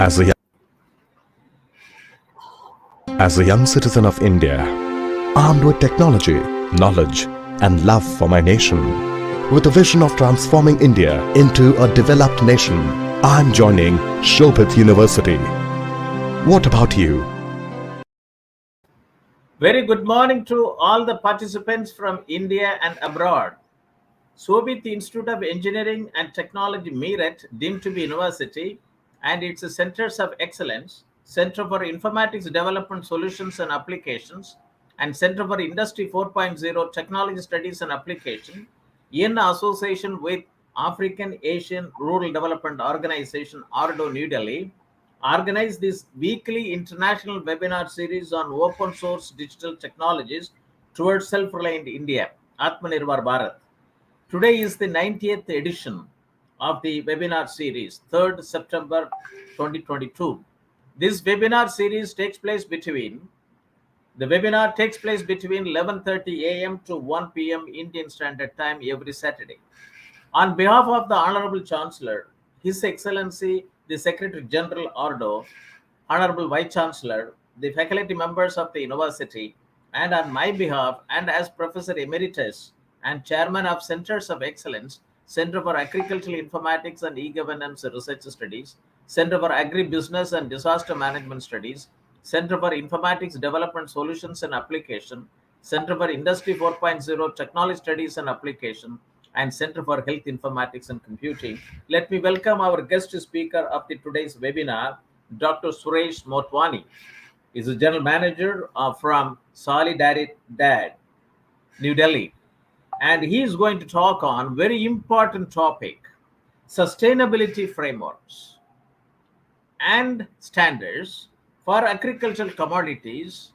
As a, as a young citizen of India, armed with technology, knowledge, and love for my nation, with a vision of transforming India into a developed nation, I'm joining Shobhit University. What about you? Very good morning to all the participants from India and abroad. Shobhit Institute of Engineering and Technology Meerut, deemed to be university, and its centers of excellence, Center for Informatics Development Solutions and Applications, and Center for Industry 4.0 Technology Studies and Application, in association with African Asian Rural Development Organization, ARDO, New Delhi, organize this weekly international webinar series on open source digital technologies towards self-reliant India, Atmanirbhar Bharat. Today is the 90th edition of the webinar series, 3rd September 2022. This webinar series takes place between 11:30 a.m. to 1 p.m. Indian Standard Time every Saturday. On behalf of the Honorable Chancellor, His Excellency the Secretary General Ordo, Honorable Vice Chancellor, the faculty members of the university, and on my behalf, and as Professor Emeritus and Chairman of Centers of Excellence, Center for Agricultural Informatics and E-Governance Research Studies, Center for Agribusiness and Disaster Management Studies, Center for Informatics Development Solutions and Application, Center for Industry 4.0 Technology Studies and Application, and Center for Health Informatics and Computing. Let me welcome our guest speaker of today's webinar, Dr. Suresh Motwani. He's a General Manager from Solidaridad, New Delhi. And he is going to talk on very important topic, sustainability frameworks and standards for agricultural commodities,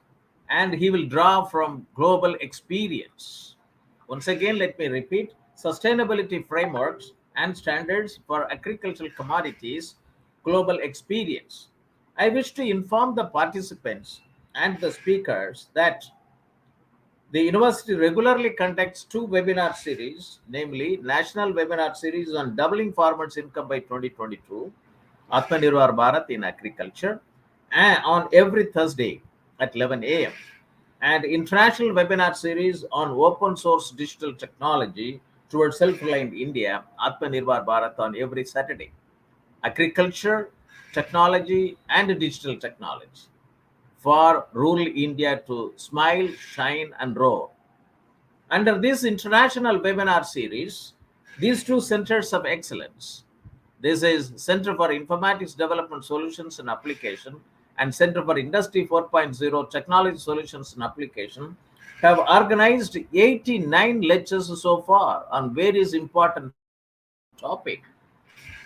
and he will draw from global experience. Once again, let me repeat, sustainability frameworks and standards for agricultural commodities, global experience. I wish to inform the participants and the speakers that the university regularly conducts two webinar series, namely National Webinar Series on Doubling Farmers' Income by 2022, Atmanirbhar Bharat in Agriculture, and on every Thursday at 11 a.m. and International Webinar Series on Open Source Digital Technology towards Self-Reliant India, Atmanirbhar Bharat, on every Saturday. Agriculture, technology, and digital technology for rural India to smile, shine, and roar. Under this international webinar series, these two centers of excellence, this is Center for Informatics Development Solutions and Application and Center for Industry 4.0 Technology Solutions and Application, have organized 89 lectures so far on various important topics.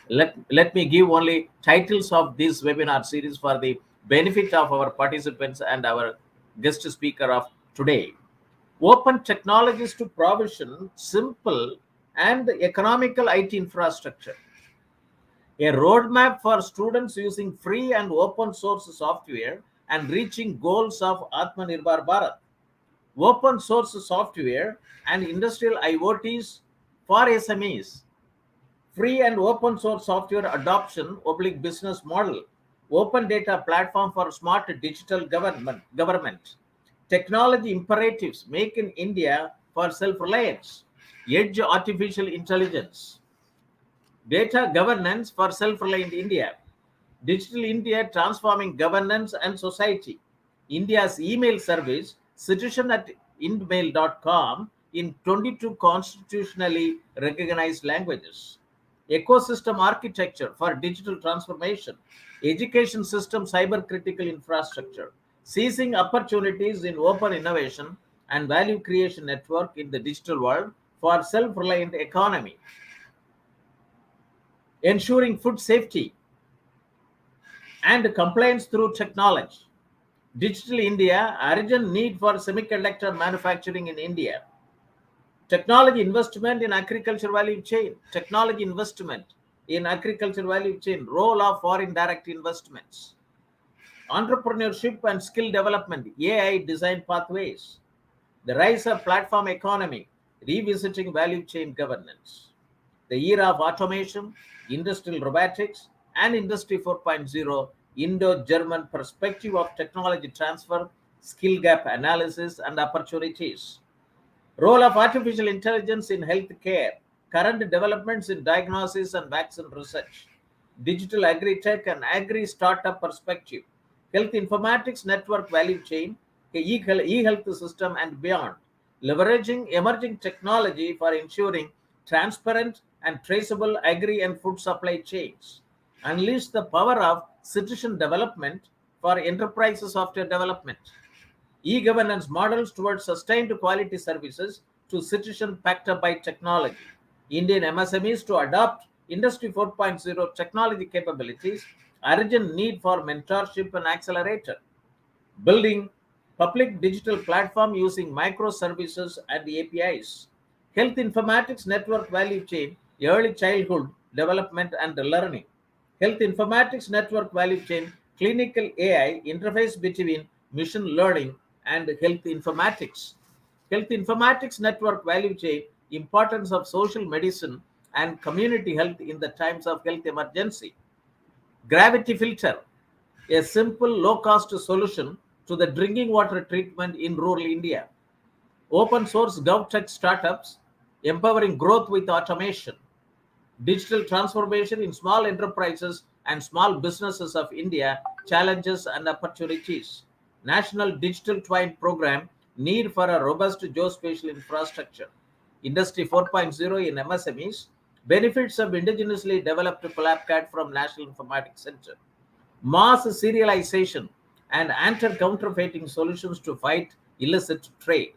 Let me give only titles of this webinar series for the benefit of our participants and our guest speaker of today. Open technologies to provision simple and economical IT infrastructure. A roadmap for students using free and open source software and reaching goals of Atmanirbhar Bharat. Open source software and industrial IoTs for SMEs. Free and open source software adoption / business model. Open data platform for smart digital government. Technology imperatives make in India for self-reliance. Edge artificial intelligence. Data governance for self-reliant India. Digital India transforming governance and society. India's email service, citizen@inmail.com, in 22 constitutionally recognized languages. Ecosystem architecture for digital transformation. Education system cyber critical infrastructure. Seizing opportunities in open innovation and value creation network in the digital world for self-reliant economy. Ensuring food safety and compliance through technology. Digital India, urgent need for semiconductor manufacturing in India. Technology investment in agriculture value chain. Technology investment in agriculture value chain. Role of foreign direct investments. Entrepreneurship and skill development. AI design pathways. The rise of platform economy. Revisiting value chain governance. The era of automation, industrial robotics, and Industry 4.0 Indo-German perspective of technology transfer, skill gap analysis, and opportunities. Role of artificial intelligence in healthcare, current developments in diagnosis and vaccine research, digital agri-tech and agri-startup perspective, health informatics network value chain, e-health system and beyond, leveraging emerging technology for ensuring transparent and traceable agri and food supply chains, unleash the power of citizen development for enterprise software development, e-governance models towards sustained quality services to citizen backed by technology. Indian MSMEs to adopt Industry 4.0 technology capabilities, urgent need for mentorship and accelerator. Building public digital platform using microservices and APIs. Health informatics network value chain, early childhood development and learning. Health informatics network value chain, clinical AI interface between machine learning and health informatics. Health informatics network value chain, importance of social medicine and community health in the times of health emergency. Gravity filter, a simple low-cost solution to the drinking water treatment in rural India. Open source GovTech startups, empowering growth with automation. Digital transformation in small enterprises and small businesses of India, challenges and opportunities. National Digital Twine Program, need for a robust geospatial infrastructure. Industry 4.0 in MSMEs, benefits of indigenously developed PlapCAD from National Informatics Center. Mass serialization and anti-counterfeiting solutions to fight illicit trade.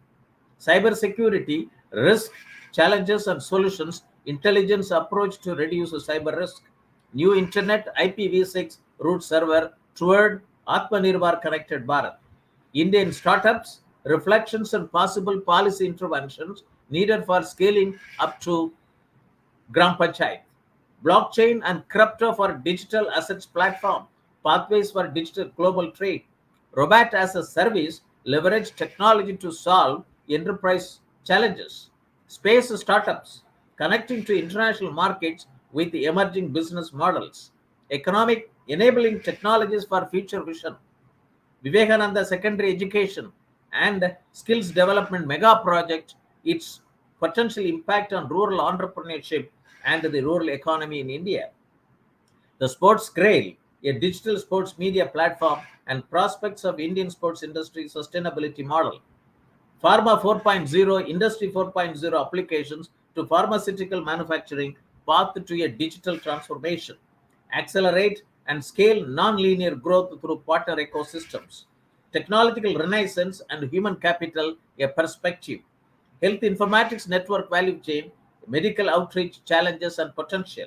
Cybersecurity, risk, challenges and solutions, intelligence approach to reduce cyber risk. New Internet IPv6 root server toward Atmanirbhar Connected Bharat. Indian startups, reflections and possible policy interventions needed for scaling up to Gram Panchayat. Blockchain and crypto for digital assets platform, pathways for digital global trade. Robot as a service, leverage technology to solve enterprise challenges. Space startups, connecting to international markets with the emerging business models. Economic enabling technologies for future vision. Vivekananda Secondary Education and Skills Development Mega Project, its potential impact on rural entrepreneurship and the rural economy in India. The Sports Grail, a digital sports media platform and prospects of Indian sports industry sustainability model. Pharma 4.0, Industry 4.0 applications to pharmaceutical manufacturing, path to a digital transformation. Accelerate and scale non-linear growth through partner ecosystems. Technological renaissance and human capital, a perspective. Health informatics network value chain, medical outreach challenges and potential.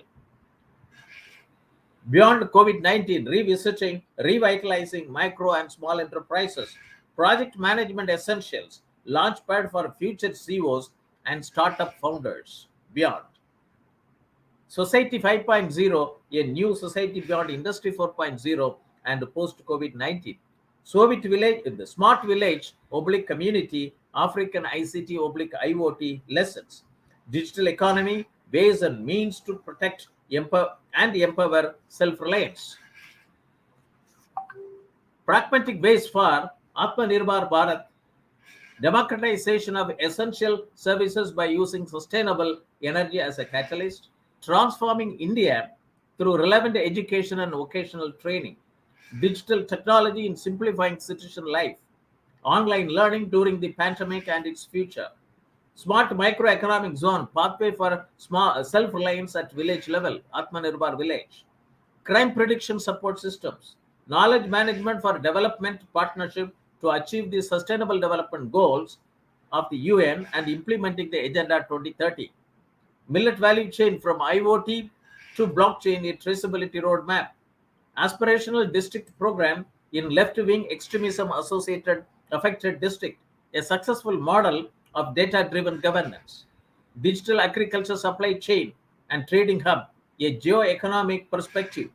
Beyond COVID-19, revisiting, revitalizing micro and small enterprises, project management essentials, launchpad for future CEOs and startup founders. Beyond. Society 5.0, a new society beyond Industry 4.0 and post-COVID-19. Soviet village, the smart village, oblique community, African ICT, oblique IoT lessons. Digital economy, ways and means to protect and empower self-reliance. Pragmatic ways for Atmanirbhar Bharat, democratization of essential services by using sustainable energy as a catalyst, transforming India through relevant education and vocational training, digital technology in simplifying citizen life, online learning during the pandemic and its future, smart microeconomic zone, pathway for small self-reliance at village level, Atmanirbhar village, crime prediction support systems, knowledge management for development partnership to achieve the sustainable development goals of the UN and implementing the Agenda 2030. Millet value chain from IoT to blockchain, a traceability roadmap. Aspirational district program in left-wing extremism associated affected district, a successful model of data-driven governance. Digital agriculture supply chain and trading hub, a geo-economic perspective.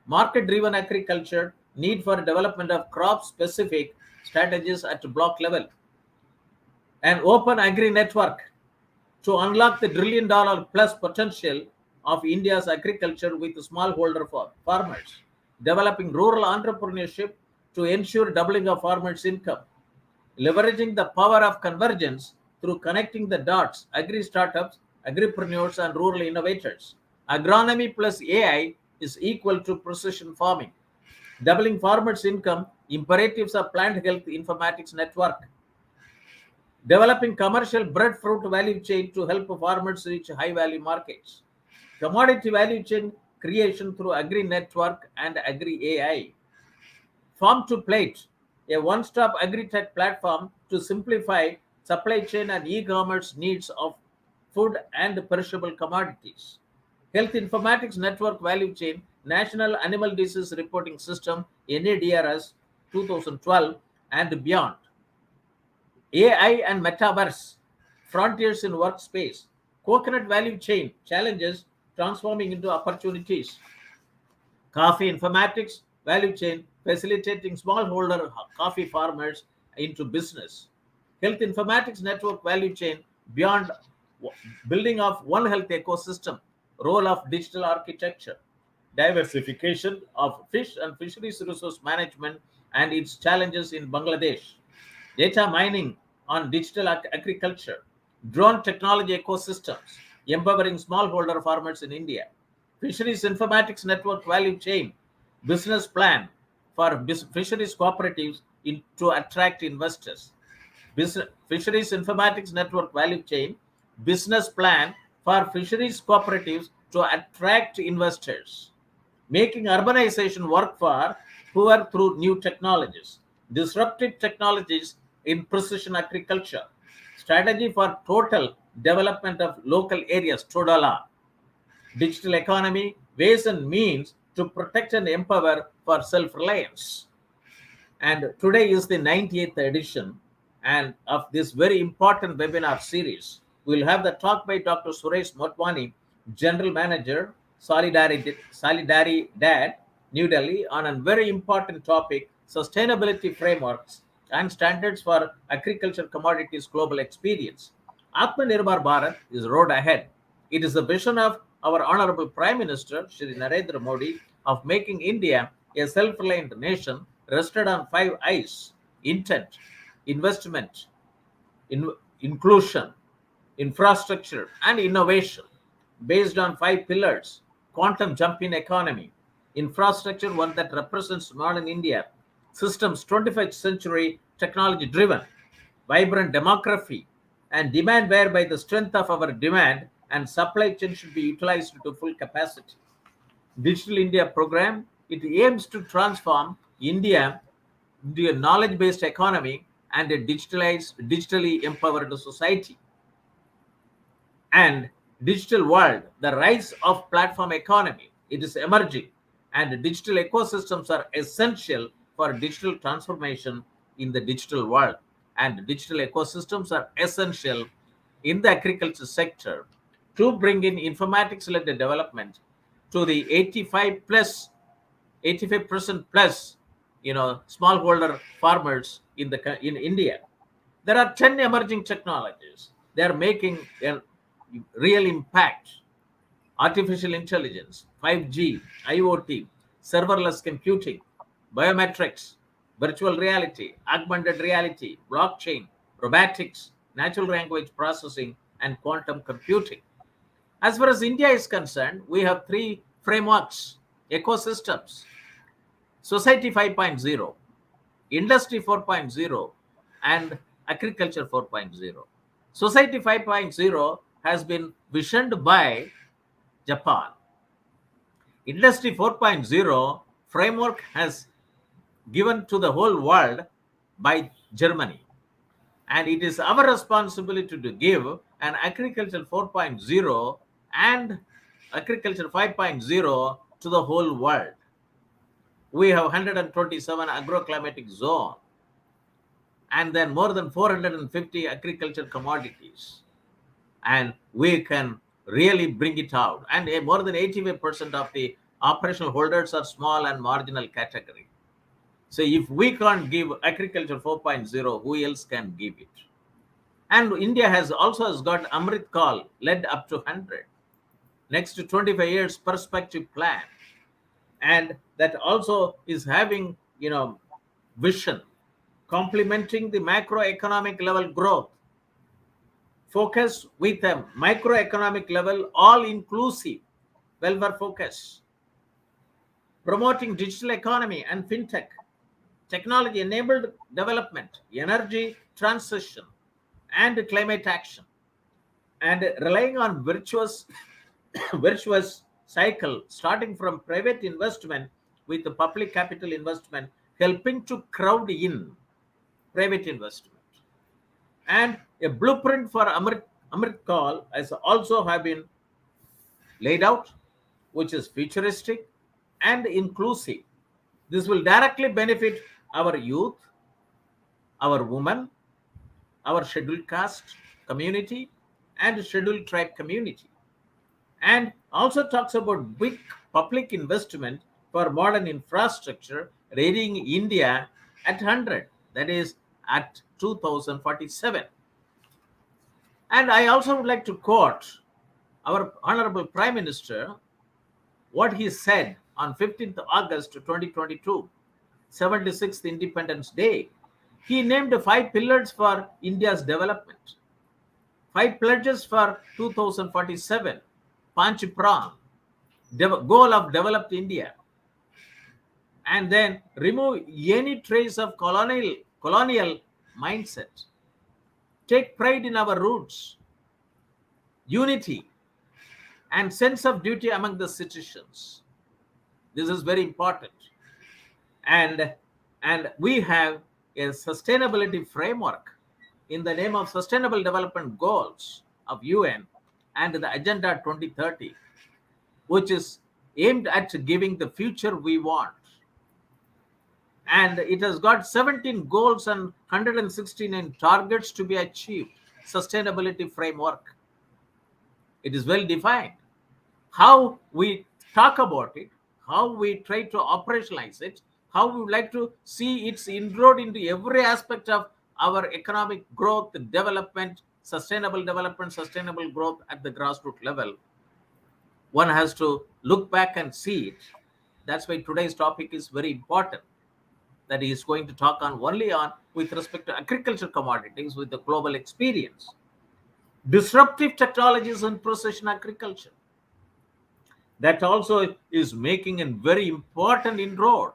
Market-driven agriculture, need for development of crop-specific strategies at block level. An open agri network to unlock the $1 trillion plus potential of India's agriculture with smallholder farmers, developing rural entrepreneurship to ensure doubling of farmers' income, leveraging the power of convergence through connecting the dots, agri startups, agripreneurs, and rural innovators. Agronomy plus AI is equal to precision farming, doubling farmers' income, imperatives of plant health informatics network, developing commercial breadfruit value chain to help farmers reach high value markets, commodity value chain creation through agri network and agri AI, farm to plate, a one-stop agri-tech platform to simplify supply chain and e-commerce needs of food and perishable commodities, health informatics network value chain, national animal disease reporting system NADRS 2012 and beyond, AI and metaverse, frontiers in workspace, coconut value chain, challenges transforming into opportunities, coffee informatics value chain, facilitating smallholder coffee farmers into business, health informatics network value chain, beyond building of one health ecosystem, role of digital architecture, diversification of fish and fisheries resource management and its challenges in Bangladesh, data mining on digital agriculture, drone technology ecosystems, empowering smallholder farmers in India, fisheries informatics network value chain, business plan for fisheries cooperatives to attract investors, fisheries informatics network value chain, business plan for fisheries cooperatives to attract investors, making urbanization work for poor through new technologies, disruptive technologies in precision agriculture, strategy for total development of local areas, TODALA, digital economy, ways and means to protect and empower for self-reliance. And today is the 90th edition and of this very important webinar series. We'll have the talk by Dr. Suresh Motwani, General Manager, Solidaridad, New Delhi, on a very important topic, sustainability frameworks and standards for agriculture commodities global experience. Atmanirbhar Bharat is road ahead. It is the vision of our Honorable Prime Minister, Shri Narendra Modi, of making India a self-reliant nation rested on 5 I's: intent, investment, inclusion, infrastructure, and innovation, based on 5 pillars: quantum jump in economy, infrastructure, one that represents modern India, systems, 21st century technology driven, vibrant demography, and demand whereby the strength of our demand and supply chain should be utilized to full capacity. Digital India program, it aims to transform India into a knowledge-based economy and a digitally empowered society. And digital world, the rise of platform economy, it is emerging, and digital ecosystems are essential for digital transformation in the digital world, and digital ecosystems are essential in the agriculture sector to bring in informatics-led development to the 85% plus, smallholder farmers in India. There are 10 emerging technologies. They are making a real impact: artificial intelligence, 5G, IoT, serverless computing, biometrics, virtual reality, augmented reality, blockchain, robotics, natural language processing, and quantum computing. As far as India is concerned, we have 3 frameworks, ecosystems: Society 5.0, Industry 4.0, and Agriculture 4.0. Society 5.0 has been visioned by Japan. Industry 4.0 framework has given to the whole world by Germany. And it is our responsibility to give an Agriculture 4.0 and Agriculture 5.0 to the whole world. We have 127 agroclimatic zones and then more than 450 agriculture commodities. And we can really bring it out. And more than 85% of the operational holders are small and marginal category. So if we can't give Agriculture 4.0, who else can give it? And India has got Amrit Call led up to 100. next 25 years perspective plan, and that also is having vision complementing the macroeconomic level growth, focus with a microeconomic level all inclusive welfare focus, promoting digital economy and fintech, technology enabled development, energy transition, and climate action, and relying on virtuous virtuous cycle starting from private investment with the public capital investment helping to crowd in private investment. And a blueprint for Amrit Call has also have been laid out, which is futuristic and inclusive. This will directly benefit our youth, our women, our scheduled caste community, and scheduled tribe community. And also talks about big public investment for modern infrastructure, rating India at 100, that is at 2047. And I also would like to quote our Honorable Prime Minister, what he said on 15th August 2022, 76th Independence Day. He named 5 pillars for India's development, 5 pledges for 2047, Panch Prong, goal of developed India, and then remove any trace of colonial mindset, take pride in our roots, unity, and sense of duty among the citizens. This is very important. And we have a sustainability framework in the name of Sustainable Development Goals of UN and the Agenda 2030, which is aimed at giving the future we want. And it has got 17 goals and 169 targets to be achieved. Sustainability framework. It is well defined. How we talk about it, how we try to operationalize it, how we would like to see its inroad into every aspect of our economic growth, development, sustainable growth at the grassroots level. One has to look back and see it. That's why today's topic is very important. That he is going to talk on only on with respect to agriculture commodities with the global experience. Disruptive technologies in precision agriculture. That also is making a very important inroad.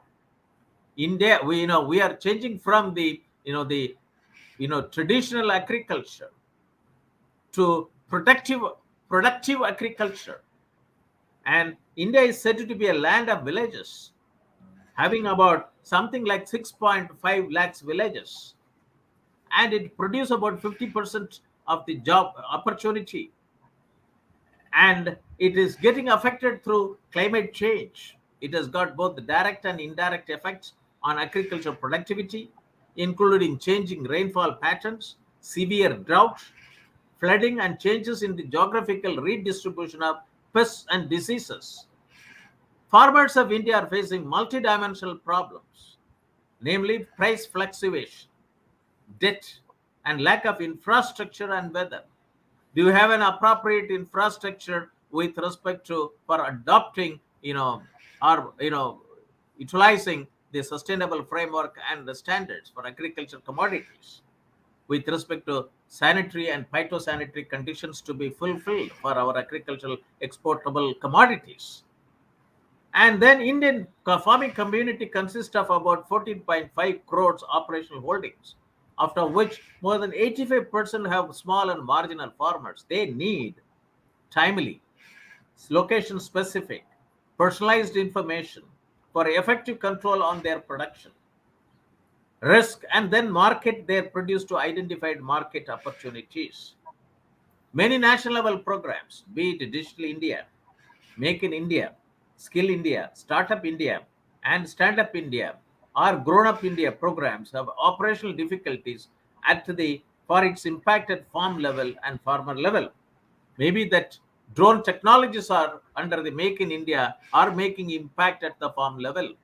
India, we are changing from the traditional agriculture to productive agriculture, and India is said to be a land of villages, having about something like 6.5 lakhs villages, and it produces about 50% of the job opportunity, and it is getting affected through climate change. It has got both the direct and indirect effects on agricultural productivity, including changing rainfall patterns, severe drought, flooding, and changes in the geographical redistribution of pests and diseases. Farmers of India are facing multidimensional problems, namely price fluctuation, debt, and lack of infrastructure and weather. Do you have an appropriate infrastructure with respect to for adopting, or utilizing the sustainable framework and the standards for agricultural commodities with respect to sanitary and phytosanitary conditions to be fulfilled for our agricultural exportable commodities? And then Indian farming community consists of about 14.5 crores operational holdings, after which more than 85% have small and marginal farmers. They need timely, location specific, personalized information for effective control on their production, risk, and then market their produce to identified market opportunities. Many national level programs, be it Digital India, Make in India, Skill India, Startup India, and Stand Up India, or Grown Up India programs have operational difficulties at the for its impact at farm level and farmer level. Maybe that drone technologies are under the Make in India are making impact at the farm level.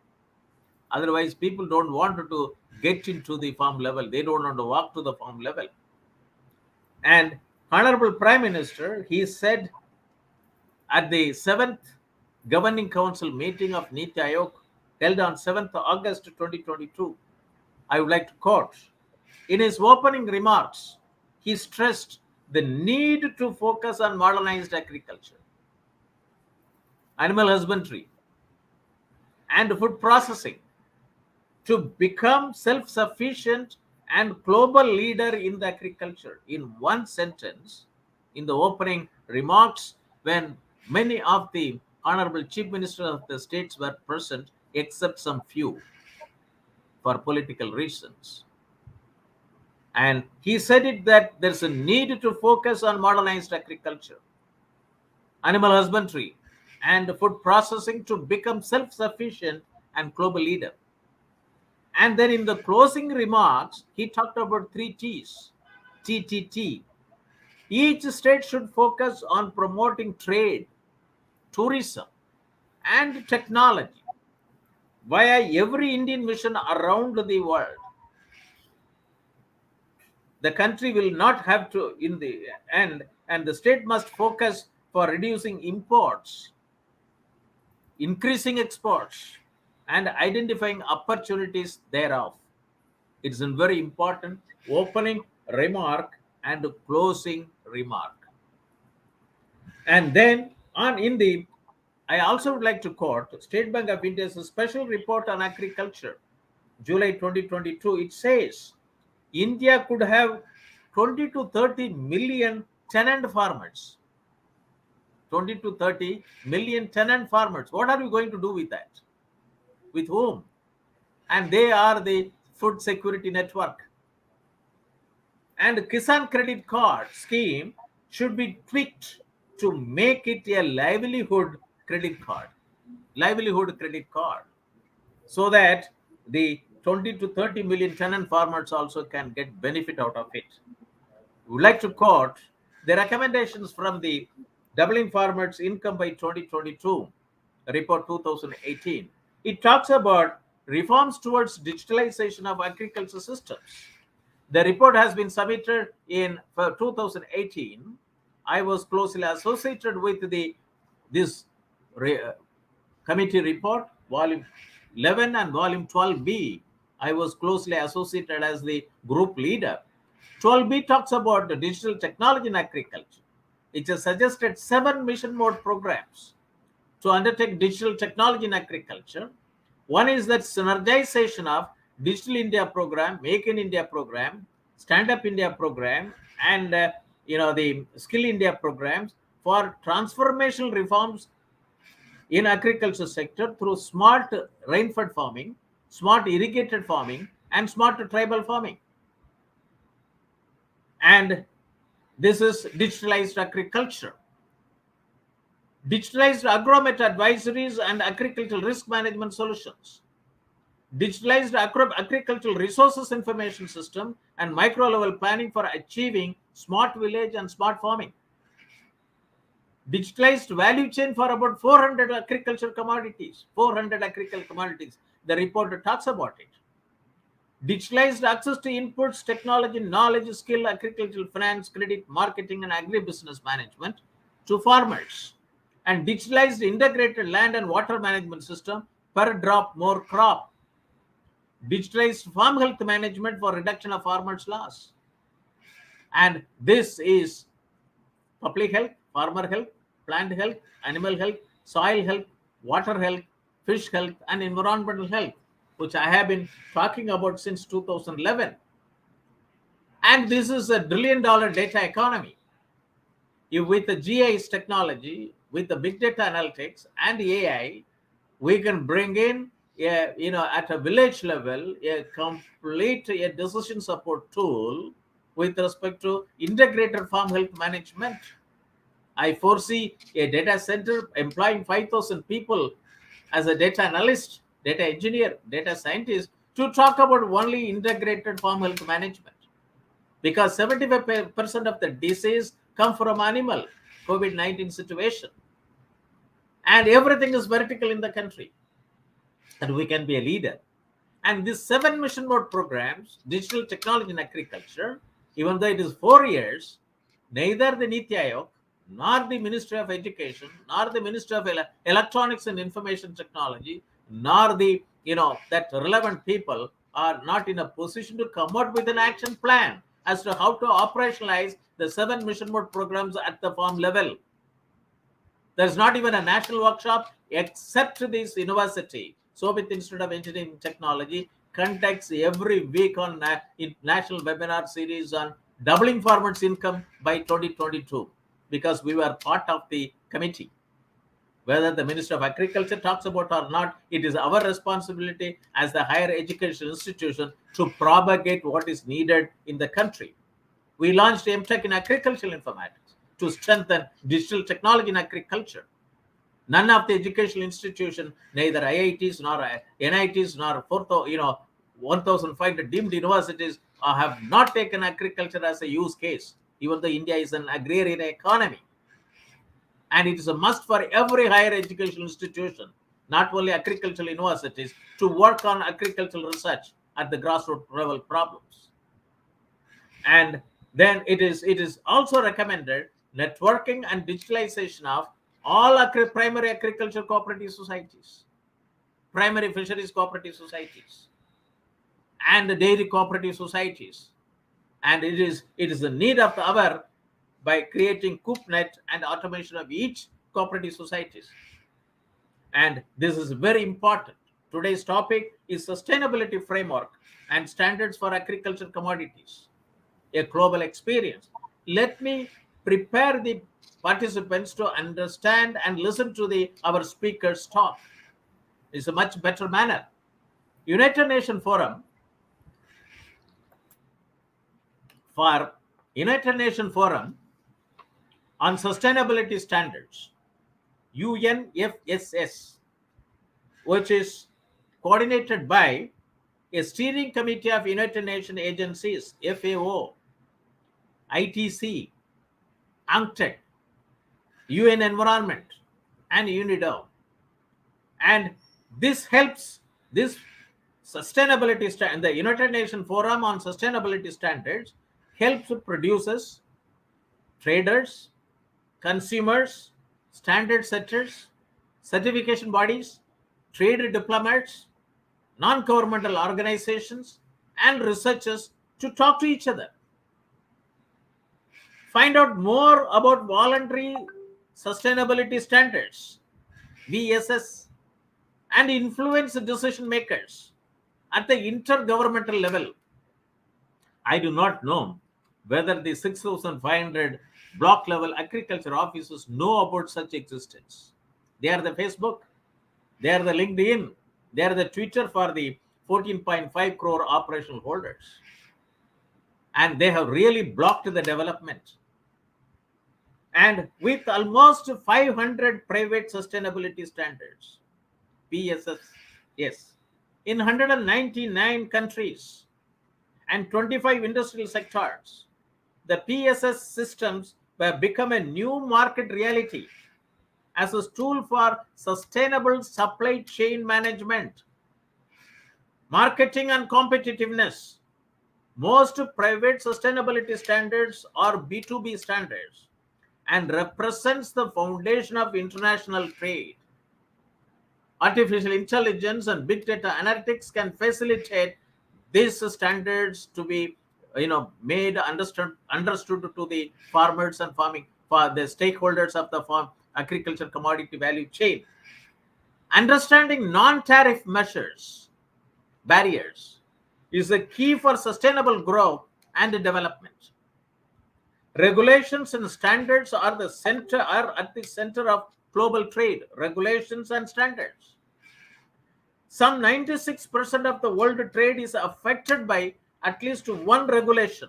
Otherwise, people don't want to get into the farm level. They don't want to walk to the farm level. And Honorable Prime Minister, he said at the 7th Governing Council meeting of Niti Aayog held on 7th August 2022. I would like to quote. In his opening remarks, he stressed the need to focus on modernized agriculture, animal husbandry, and food processing to become self-sufficient and global leader in the agriculture. In one sentence, in the opening remarks, when many of the honorable chief ministers of the states were present, except some few for political reasons. And he said it that there's a need to focus on modernized agriculture, animal husbandry, and food processing to become self-sufficient and global leader. And then in the closing remarks, he talked about 3 T's, TTT. Each state should focus on promoting trade, tourism, and technology via every Indian mission around the world. The country will not have to, in the end, and the state must focus for reducing imports, increasing exports, and identifying opportunities thereof. It's a very important opening remark and closing remark. And then I also would like to quote State Bank of India's special report on agriculture, July 2022. It says India could have 20 to 30 million tenant farmers. 20 to 30 million tenant farmers. What are we going to do with that? With whom? And they are the food security network. And Kisan Credit Card scheme should be tweaked to make it a livelihood credit card. Livelihood credit card. So that the 20 to 30 million tenant farmers also can get benefit out of it. We would like to quote the recommendations from the Doubling Farmers' Income by 2022 report 2018. It talks about reforms towards digitalization of agriculture systems. The report has been submitted in 2018. I was closely associated with this committee report, volume 11 and volume 12B. I was closely associated as the group leader. 12B talks about the digital technology in agriculture. It has suggested 7 mission mode programs to undertake digital technology in agriculture. One is that synergization of Digital India program, Make in India program, Stand Up India program, and the Skill India programs for transformational reforms in agriculture sector through smart rainfed farming, smart irrigated farming, and smart tribal farming. And this is digitalized agriculture. Digitalized agromet advisories and agricultural risk management solutions. Digitalized agricultural resources information system and micro level planning for achieving smart village and smart farming. Digitalized value chain for about 400 agricultural commodities. 400 agricultural commodities. The report talks about it. Digitalized access to inputs, technology, knowledge, skill, agricultural finance, credit, marketing, and agribusiness management to farmers. And digitalized integrated land and water management system per drop more crop. Digitalized farm health management for reduction of farmers' loss. And this is public health, farmer health, plant health, animal health, soil health, water health, fish health, and environmental health, which I have been talking about since 2011. And this is a $1 trillion data economy. With the GIS technology, with the big data analytics and AI, we can bring in, at a village level, a complete decision support tool with respect to integrated farm health management. I foresee a data center employing 5,000 people as a data analyst, data engineer, data scientist to talk about only integrated farm health management. Because 75% of the disease come from animal COVID-19 situation. And everything is vertical in the country. And we can be a leader. And these 7 mission mode programs, digital technology in agriculture, even though it is 4 years, neither the Niti Aayog nor the Ministry of Education, nor the Ministry of Electronics and Information Technology, nor the that relevant people are not in a position to come out with an action plan as to how to operationalize the 7 mission mode programs at the farm level. There's not even a national workshop, except this university, Shobhit Institute of Engineering and Technology, conducts every week on national webinar series on doubling farmers' income by 2022, because we were part of the committee. Whether the Minister of Agriculture talks about or not, it is our responsibility as the higher education institution to propagate what is needed in the country. We launched MTech in agricultural informatics to strengthen digital technology in agriculture. None of the educational institution, neither IITs nor NITs nor 1,500 deemed universities have not taken agriculture as a use case, even though India is an agrarian economy. And it is a must for every higher educational institution, not only agricultural universities, to work on agricultural research at the grassroots level problems. And then it is also recommended networking and digitalization of all primary agriculture cooperative societies, primary fisheries cooperative societies, and the dairy cooperative societies. And it is the need of the hour by creating CoopNet and automation of each cooperative societies. And this is very important. Today's topic is sustainability framework and standards for agriculture commodities, a global experience. Let me prepare the participants to understand and listen to our speakers talk. It's a much better manner. United Nations Forum on Sustainability Standards, UNFSS, which is coordinated by a steering committee of United Nations agencies, FAO, ITC, UNCTAD, UN Environment, and UNIDO. And this helps, this sustainability the United Nations Forum on Sustainability Standards helps producers, traders, consumers, standard setters, certification bodies, trade diplomats, non-governmental organizations, and researchers to talk to each other. Find out more about voluntary sustainability standards, VSS, and influence decision makers at the intergovernmental level. I do not know whether the 6,500 block level agriculture officers know about such existence. They are the Facebook, they are the LinkedIn, they are the Twitter for the 14.5 crore operational holders. And they have really blocked the development. And with almost 500 private sustainability standards, PSS, yes, in 199 countries and 25 industrial sectors, the PSS systems have become a new market reality as a tool for sustainable supply chain management, marketing, and competitiveness. Most private sustainability standards are B2B standards and represents the foundation of international trade. Artificial intelligence and big data analytics can facilitate these standards to be made understood to the farmers and farming for the stakeholders of the farm agriculture commodity value chain. Understanding non-tariff barriers is a key for sustainable growth and development. Regulations and standards are at the center of global trade. Regulations and standards. Some 96% of the world trade is affected by at least one regulation.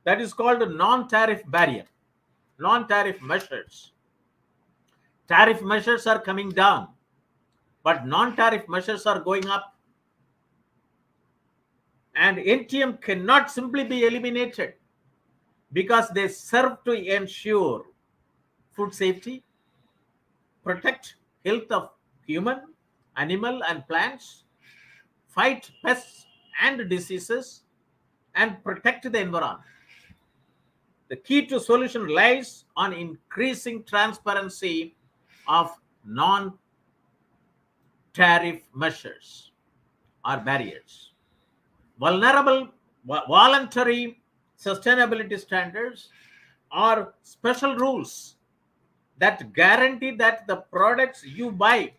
That is called a non-tariff barrier, non-tariff measures. Tariff measures are coming down, but non-tariff measures are going up. And NTM cannot simply be eliminated because they serve to ensure food safety, protect health of human, animal, and plants, fight pests and diseases, and protect the environment. The key to solution lies on increasing transparency of non-tariff measures or barriers. Voluntary sustainability standards are special rules that guarantee that the products you buy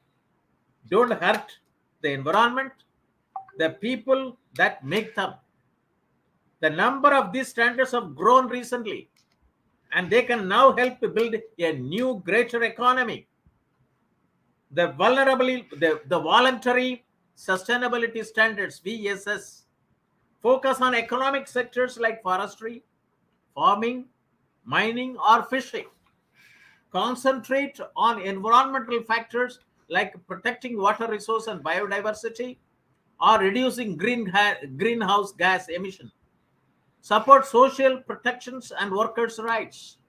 don't hurt the environment, the people that make them. The number of these standards have grown recently, and they can now help to build a new, greater economy. The voluntary sustainability standards, VSS, focus on economic sectors like forestry, farming, mining, or fishing. Concentrate on environmental factors like protecting water resource and biodiversity or reducing greenhouse gas emission. Support social protections and workers' rights.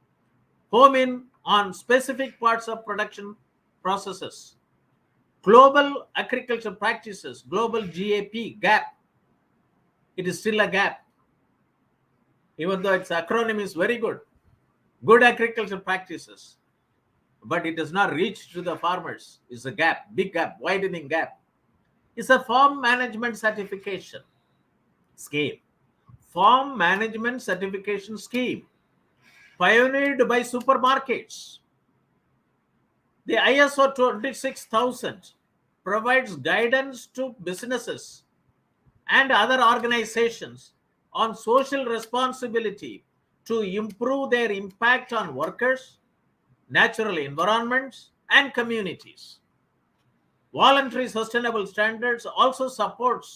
Home in on specific parts of production processes. Global agriculture practices, global gap. It is still a gap. Even though its acronym is very good. Good agriculture practices. But it does not reach to the farmers. It's a gap, big gap, widening gap. It's a farm management certification scheme. Farm management certification scheme pioneered by supermarkets. The ISO 26000 provides guidance to businesses and other organizations on social responsibility to improve their impact on workers, natural environments, and communities. Voluntary sustainable standards also support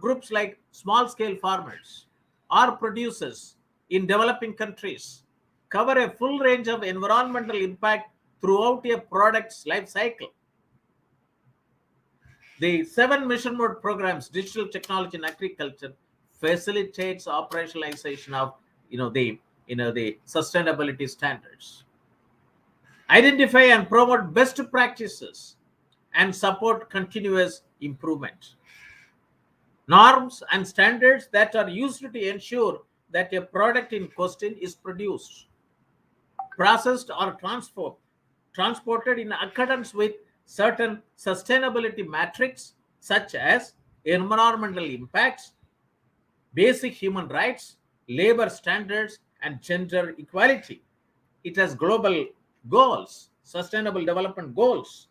groups like small-scale farmers or producers in developing countries, cover a full range of environmental impact throughout a product's life cycle. The 7 mission mode programs, digital technology in agriculture, facilitates operationalization of the sustainability standards. Identify and promote best practices and support continuous improvement. Norms and standards that are used to ensure that a product in question is produced, processed, or transported in accordance with certain sustainability metrics such as environmental impacts, basic human rights, labor standards, and gender equality. It has global goals, sustainable development goals,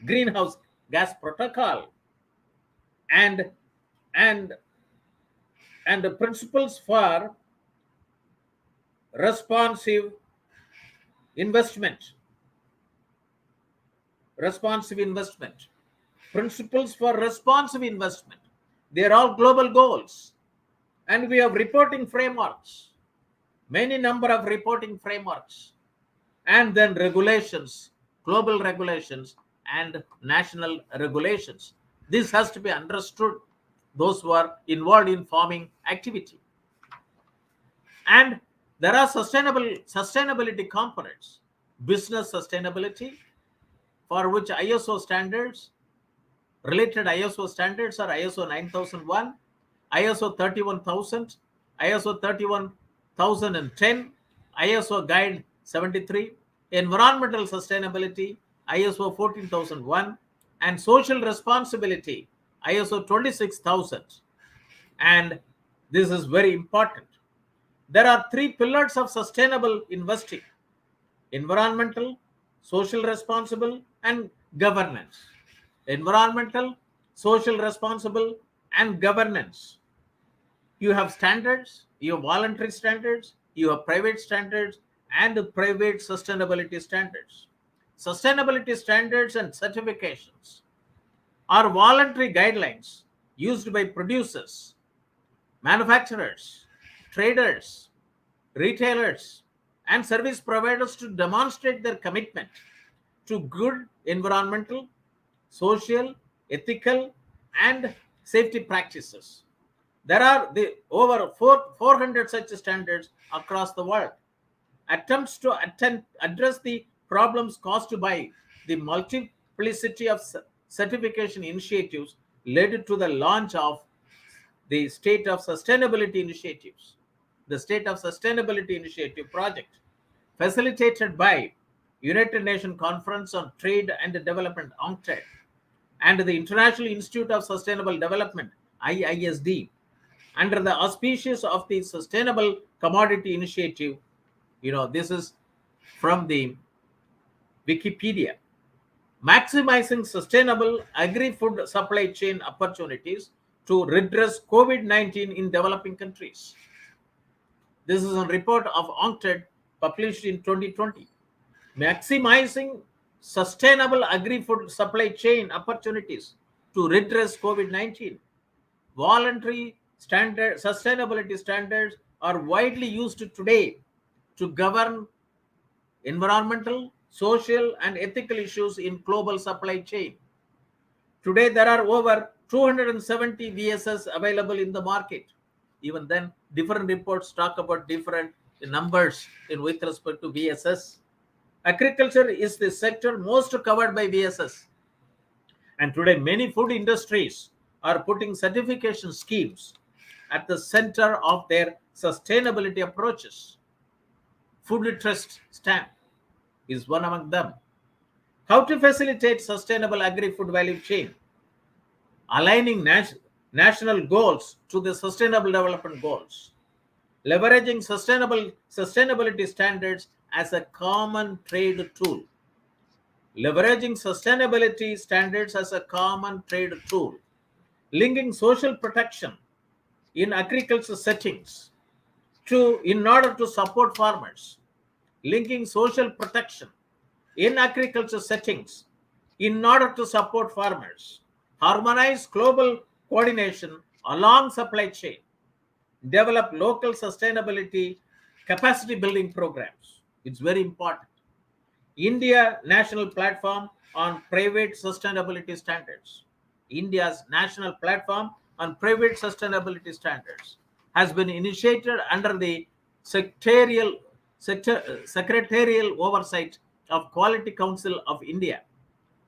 greenhouse gas protocol, and the principles for responsive investment. Principles for responsive investment. They are all global goals. And we have reporting frameworks, many number of reporting frameworks, and then regulations, global regulations and national regulations. This has to be understood, those who are involved in farming activity. And there are sustainability components. Business sustainability, for which ISO standards, related ISO standards are ISO 9001, ISO 31000, ISO 31010, ISO Guide 73, environmental sustainability, ISO 14001, and social responsibility, ISO 26000. And this is very important. There are 3 pillars of sustainable investing: environmental, social responsible, and governance. Environmental, social responsible, and governance. You have standards, you have voluntary standards, you have private standards, and private sustainability standards. Sustainability standards and certifications are voluntary guidelines used by producers, manufacturers, traders, retailers, and service providers to demonstrate their commitment to good environmental, social, ethical, and safety practices. There are over 400 such standards across the world. Attempts to address the problems caused by the multiplicity of certification initiatives led to the launch of the State of Sustainability initiatives. the State of Sustainability Initiative project, facilitated by United Nations Conference on Trade and Development UNCTAD and the International Institute of Sustainable Development IISD under the auspices of the Sustainable Commodity Initiative. This is from the Wikipedia. Maximizing sustainable agri-food supply chain opportunities to redress COVID-19 in developing countries. This is a report of UNCTAD published in 2020. Maximizing sustainable agri-food supply chain opportunities to redress COVID-19. Voluntary sustainability standards are widely used today to govern environmental, social, and ethical issues in global supply chain. Today, there are over 270 VSS available in the market. Even then, different reports talk about different numbers with respect to VSS. Agriculture is the sector most covered by VSS. And today, many food industries are putting certification schemes at the center of their sustainability approaches. Food Trust stamp is one among them. How to facilitate sustainable agri-food value chain, aligning national goals to the Sustainable Development Goals, leveraging sustainability standards as a common trade tool. Leveraging sustainability standards as a common trade tool, linking social protection in agriculture settings in order to support farmers, linking social protection in agriculture settings in order to support farmers, harmonize global coordination along supply chain, develop local sustainability capacity building programs. It's very important. India National Platform on Private Sustainability Standards. India's National Platform on Private Sustainability Standards has been initiated under the secretarial oversight of Quality Council of India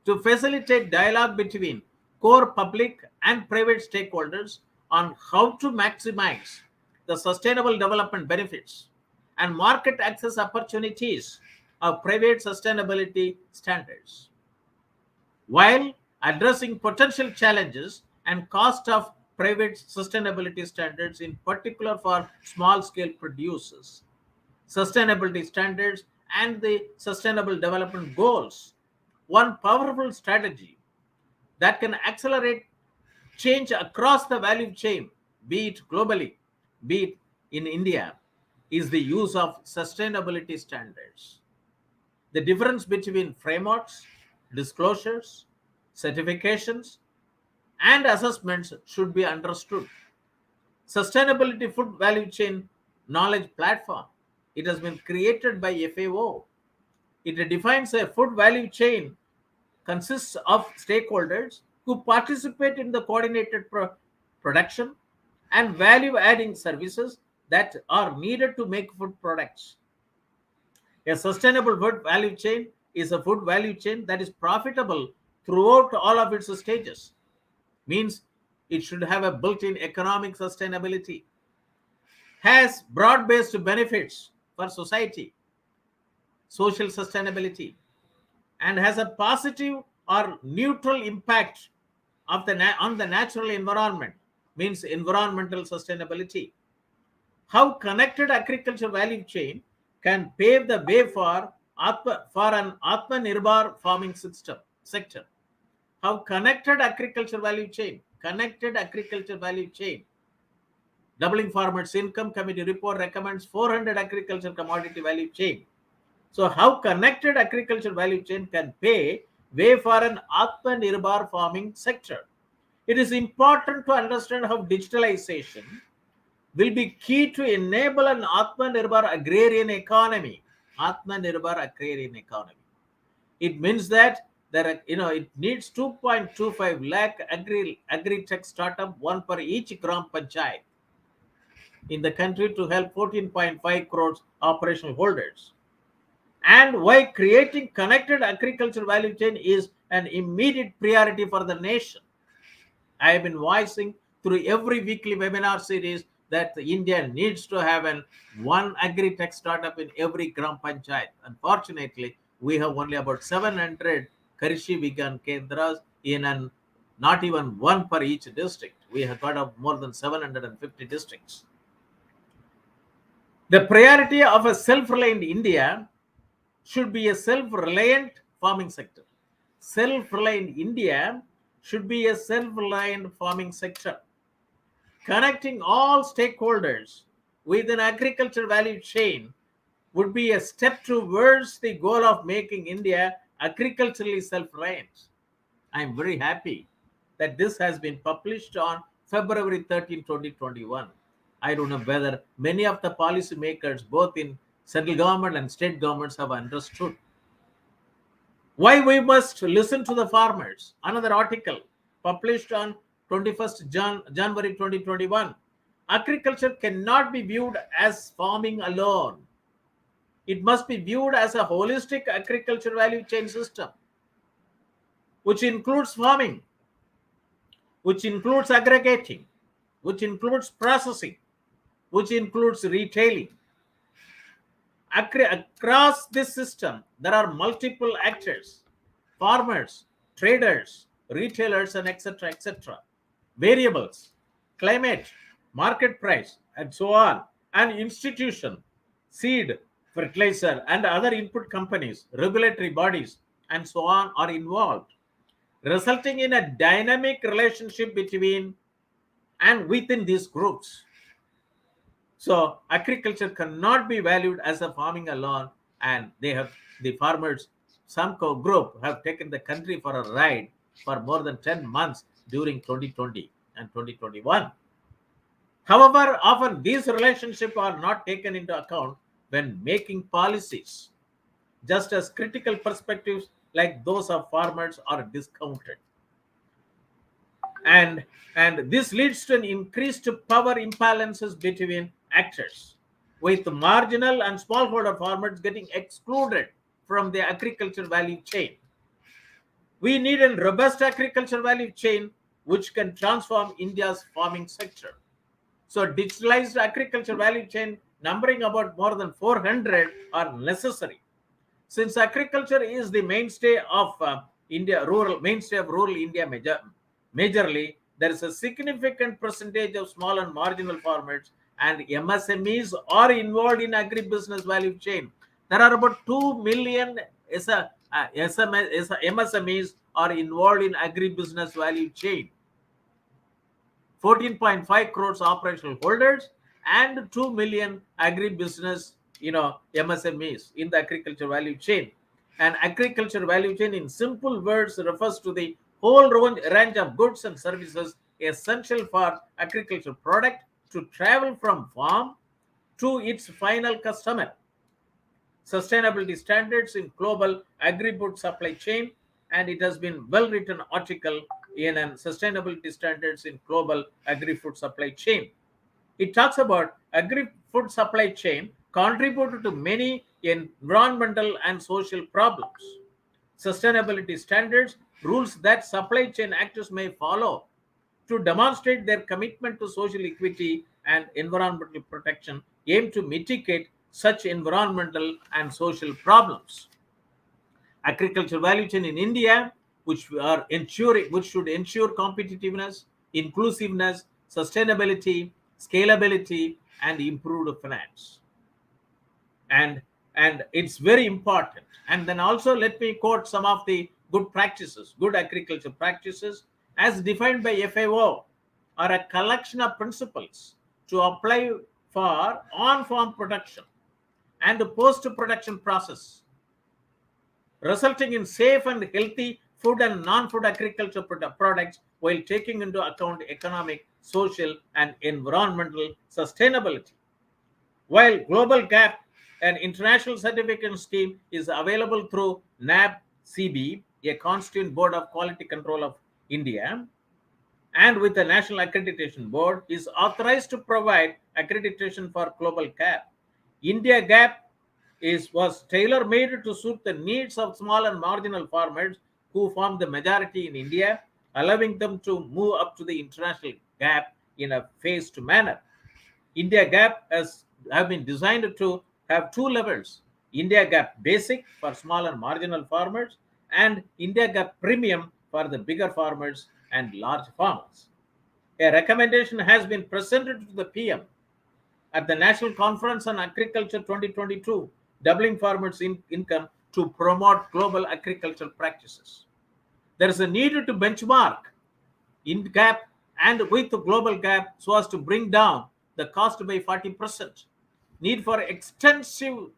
to facilitate dialogue between core public and private stakeholders on how to maximize the sustainable development benefits and market access opportunities of private sustainability standards, while addressing potential challenges and cost of private sustainability standards, in particular for small-scale producers. Sustainability standards and the Sustainable Development Goals. One powerful strategy that can accelerate change across the value chain, be it globally, be it in India, is the use of sustainability standards. The difference between frameworks, disclosures, certifications, and assessments should be understood. Sustainability Food Value Chain Knowledge Platform. It has been created by FAO. It defines a food value chain consists of stakeholders who participate in the coordinated production and value-adding services that are needed to make food products. A sustainable food value chain is a food value chain that is profitable throughout all of its stages. Means it should have a built-in economic sustainability, has broad-based benefits for society, social sustainability, and has a positive or neutral impact on the natural environment, means environmental sustainability. How connected agriculture value chain can pave the way for an Atmanirbhar farming sector. How connected agriculture value chain, doubling farmers' income committee report recommends 400 agriculture commodity value chain. So how connected agriculture value chain can pave way for an Atmanirbhar farming sector. It is important to understand how digitalization will be key to enable an Atmanirbhar agrarian economy. It means that it needs 2.25 lakh agri-tech startup, one per each Gram Panchayat in the country to help 14.5 crores operational holders. And why creating connected agriculture value chain is an immediate priority for the nation. I have been voicing through every weekly webinar series that India needs to have one agri-tech startup in every Gram Panchayat. Unfortunately, we have only about 700 Karishi Vigyan Kendras not even one per each district. We have got of more than 750 districts. The priority of a self-reliant India should be a self-reliant farming sector. Self-reliant India should be a self-reliant farming sector, connecting all stakeholders with an agriculture value chain would be a step towards the goal of making India agriculturally self-reliant. I am very happy that this has been published on February 13, 2021. I don't know whether many of the policy makers, both in central government and state governments, have understood why we must listen to the farmers. Another article published on 21st January 2021. Agriculture cannot be viewed as farming alone. It must be viewed as a holistic agriculture value chain system, which includes farming, which includes aggregating, which includes processing, which includes retailing. Across this system, there are multiple actors, farmers, traders, retailers, and etc. Variables, climate, market price, and so on, and institution, seed, fertilizer, and other input companies, regulatory bodies, and so on are involved, resulting in a dynamic relationship between and within these groups. So agriculture cannot be valued as a farming alone, and the farmers, some group have taken the country for a ride for more than 10 months during 2020 and 2021. However, often these relationships are not taken into account when making policies, just as critical perspectives like those of farmers are discounted. And this leads to an increased power imbalances between actors, with marginal and smallholder farmers getting excluded from the agriculture value chain. We need a robust agriculture value chain which can transform India's farming sector. So digitalized agriculture value chain numbering about more than 400 are necessary. Since agriculture is the mainstay of rural India majorly, there is a significant percentage of small and marginal farmers and MSMEs are involved in agribusiness value chain. There are about 2 million MSMEs are involved in agribusiness value chain. 14.5 crores operational holders and 2 million agribusiness MSMEs in the agriculture value chain. And agriculture value chain in simple words refers to the whole range of goods and services essential for agriculture product to travel from farm to its final customer. Sustainability standards in global agri-food supply chain, and it has been well written article in sustainability standards in global agri-food supply chain. It talks about agri-food supply chain contributed to many environmental and social problems. Sustainability standards, rules that supply chain actors may follow to demonstrate their commitment to social equity and environmental protection, aim to mitigate such environmental and social problems. Agriculture value chain in India, which should ensure competitiveness, inclusiveness, sustainability, scalability, and improved finance. And it's very important. And then also let me quote some of the good agriculture practices as defined by FAO are a collection of principles to apply for on-farm production and post-production process, resulting in safe and healthy food and non-food agriculture products while taking into account economic, social, and environmental sustainability. While Global GAP, an international certification scheme, is available through NAB-CB, a constituent board of quality control of India, and with the National Accreditation Board, is authorized to provide accreditation for Global GAP. India GAP was tailor-made to suit the needs of small and marginal farmers who form the majority in India, allowing them to move up to the international GAP in a phased manner. India Gap have been designed to have two levels: India Gap Basic for small and marginal farmers, and India Gap Premium for the bigger farmers and large farmers. A recommendation has been presented to the PM at the National Conference on Agriculture 2022, doubling farmers' income to promote global agricultural practices. There is a need to benchmark in gap and with the global gap so as to bring down the cost by 40%. Need for extensive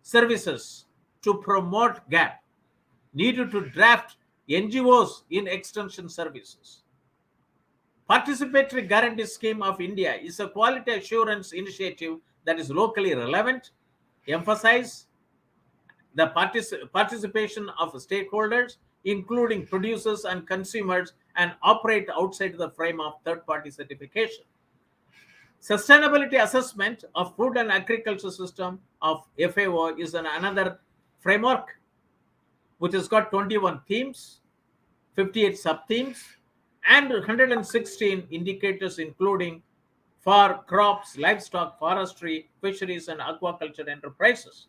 services to promote gap. Needed to draft NGOs in extension services. Participatory Guarantee Scheme of India is a quality assurance initiative that is locally relevant, emphasize the participation of stakeholders, including producers and consumers, and operate outside the frame of third-party certification. Sustainability assessment of food and agriculture system of FAO is another framework which has got 21 themes, 58 sub-themes, and 116 indicators, including for crops, livestock, forestry, fisheries, and aquaculture enterprises.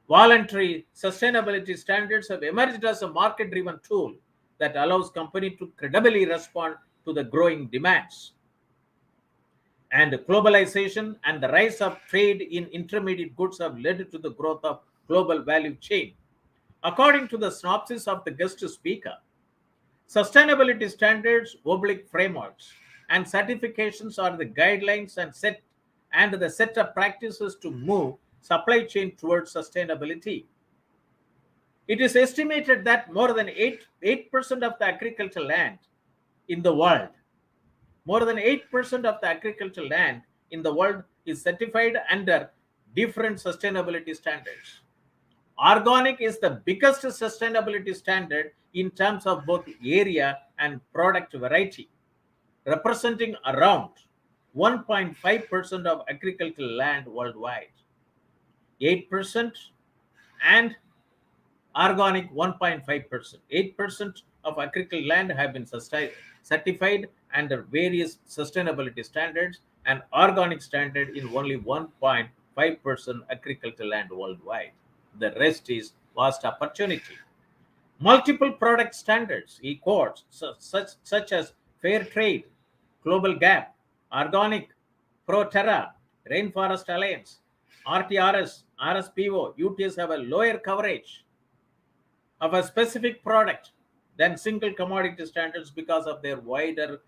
Voluntary sustainability standards have emerged as a market-driven tool that allows companies to credibly respond to the growing demands. And globalization and the rise of trade in intermediate goods have led to the growth of global value chain. According to the synopsis of the guest speaker, sustainability standards, frameworks, and certifications are the guidelines and the set of practices to move supply chain towards sustainability. It is estimated that more than 8% of the agricultural land in the world, more than 8% of the agricultural land in the world is certified under different sustainability standards. Organic is the biggest sustainability standard in terms of both area and product variety, representing around 1.5% of agricultural land worldwide. 8% and organic 1.5%. 8% of agricultural land have been certified under various sustainability standards, and organic standard in only 1.5% agricultural land worldwide. The rest is vast opportunity. Multiple product standards, codes such as Fair Trade, Global Gap, Organic, ProTerra, Rainforest Alliance, RTRS, RSPO, UTS have a lower coverage of a specific product than single commodity standards because of their wider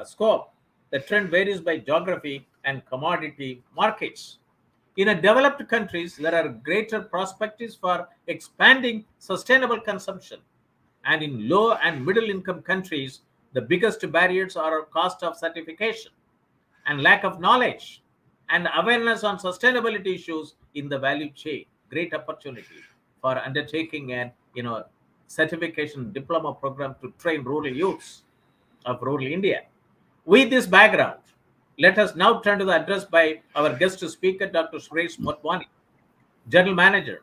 scope. The trend varies by geography and commodity markets. In developed countries, there are greater prospects for expanding sustainable consumption. And in low and middle income countries, the biggest barriers are cost of certification and lack of knowledge and awareness on sustainability issues in the value chain. Great opportunity for undertaking an certification diploma program to train rural youths of rural India. With this background, let us now turn to the address by our guest speaker, Dr. Suresh Motwani, General Manager,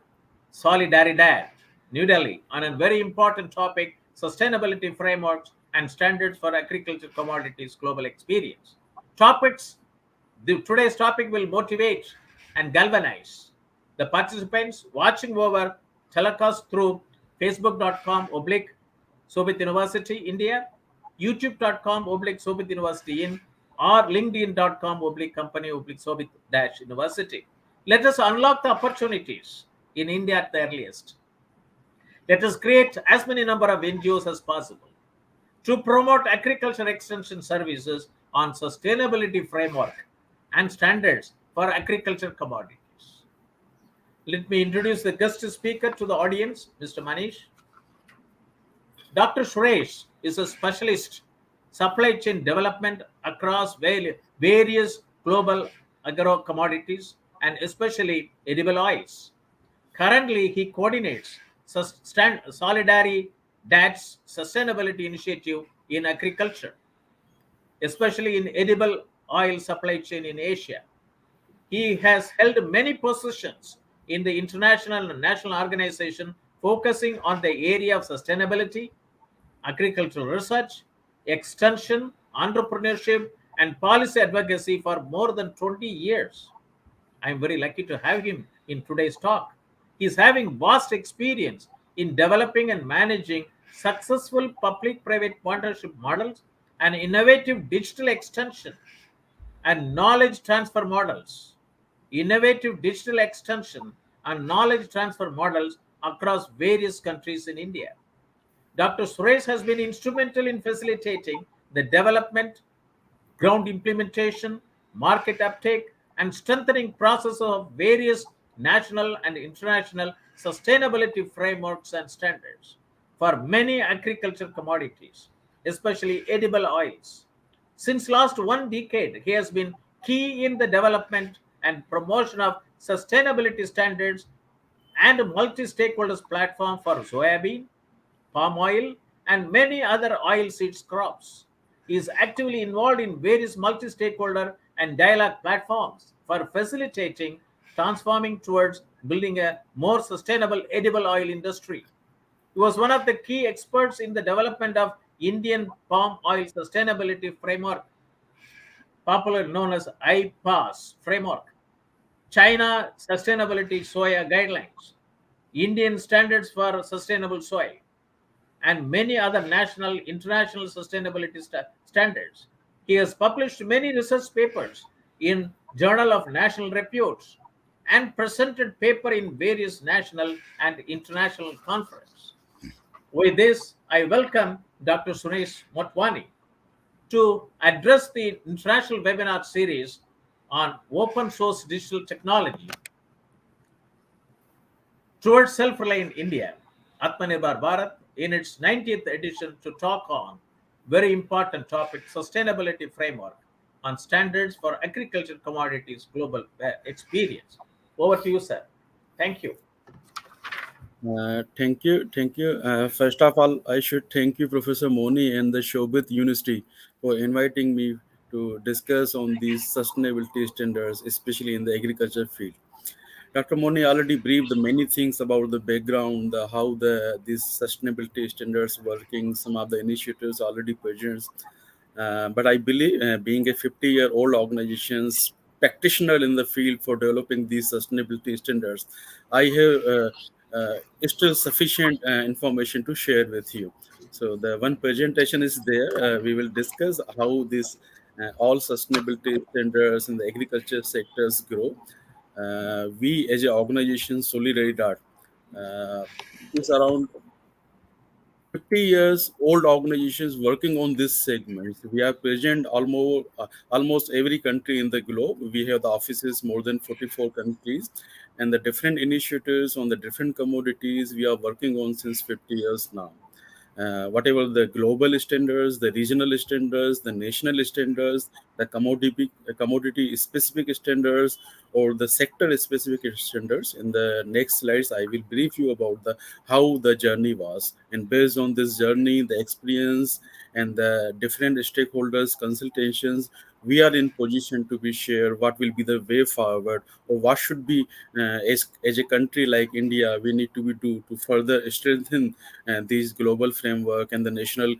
Solidaridad, New Delhi, on a very important topic, sustainability frameworks and standards for agriculture commodities global experience. Today's topic will motivate and galvanize the participants watching over telecast through facebook.com/Shobhit University India, youtube.com/Shobhit University in, or linkedin.com/company/Shobhit-University. Let us unlock the opportunities in India at the earliest. Let us create as many number of NGOs as possible to promote agriculture extension services on sustainability framework and standards for agriculture commodities. Let me introduce the guest speaker to the audience, Mr. Manish. Dr. Suresh is a specialist supply chain development across various global agro commodities and especially edible oils. Currently, he coordinates Solidaridad's sustainability initiative in agriculture, especially in edible oil supply chain in Asia. He has held many positions in the international and national organization focusing on the area of sustainability, agricultural research, extension, entrepreneurship, and policy advocacy for more than 20 years. I am very lucky to have him in today's talk. He is having vast experience in developing and managing successful public private partnership models and innovative digital extension and knowledge transfer models. Innovative digital extension and knowledge transfer models across various countries in India. Dr. Suresh has been instrumental in facilitating the development, ground implementation, market uptake, and strengthening processes of various national and international sustainability frameworks and standards for many agriculture commodities, especially edible oils. Since last one decade, he has been key in the development and promotion of sustainability standards and a multi-stakeholders platform for soybean, palm oil, and many other oilseeds crops. He is actively involved in various multi-stakeholder and dialogue platforms for facilitating transforming towards building a more sustainable edible oil industry. He was one of the key experts in the development of Indian Palm Oil Sustainability Framework, popularly known as IPAS framework, China Sustainability Soya Guidelines, Indian Standards for Sustainable Soil, and many other national, international sustainability standards. He has published many research papers in Journal of National Repute and presented paper in various national and international conferences. With this, I welcome Dr. Suresh Motwani to address the international webinar series on open source digital technology towards self-reliant India, Atmanirbhar Bharat, in its 90th edition to talk on very important topic, sustainability framework on standards for agriculture commodities global experience. Over to you, sir. Thank you. Thank you. First of all, I should thank you, Professor Moni and the Shobhit University, for inviting me to discuss on these sustainability standards, especially in the agriculture field. Dr. Moni already briefed the many things about the background, how these sustainability standards working, some of the initiatives already present. But I believe, being a 50-year-old organization's practitioner in the field for developing these sustainability standards, I have still sufficient information to share with you. So the one presentation is there. We will discuss how this all sustainability standards in the agriculture sectors grow. We as an organization, Solidaridad, uh, is around 50 years old organizations working on this segment. We are present almost every country in the globe. We have the offices more than 44 countries, and the different initiatives on the different commodities we are working on since 50 years now. Whatever the global standards, the regional standards, the national standards, the commodity specific standards, or the sector specific standards. In the next slides, I will brief you about the how the journey was, and based on this journey, the experience, and the different stakeholders consultations, we are in position to be share what will be the way forward, or what should be as a country like India we need to be do to further strengthen these global framework and the national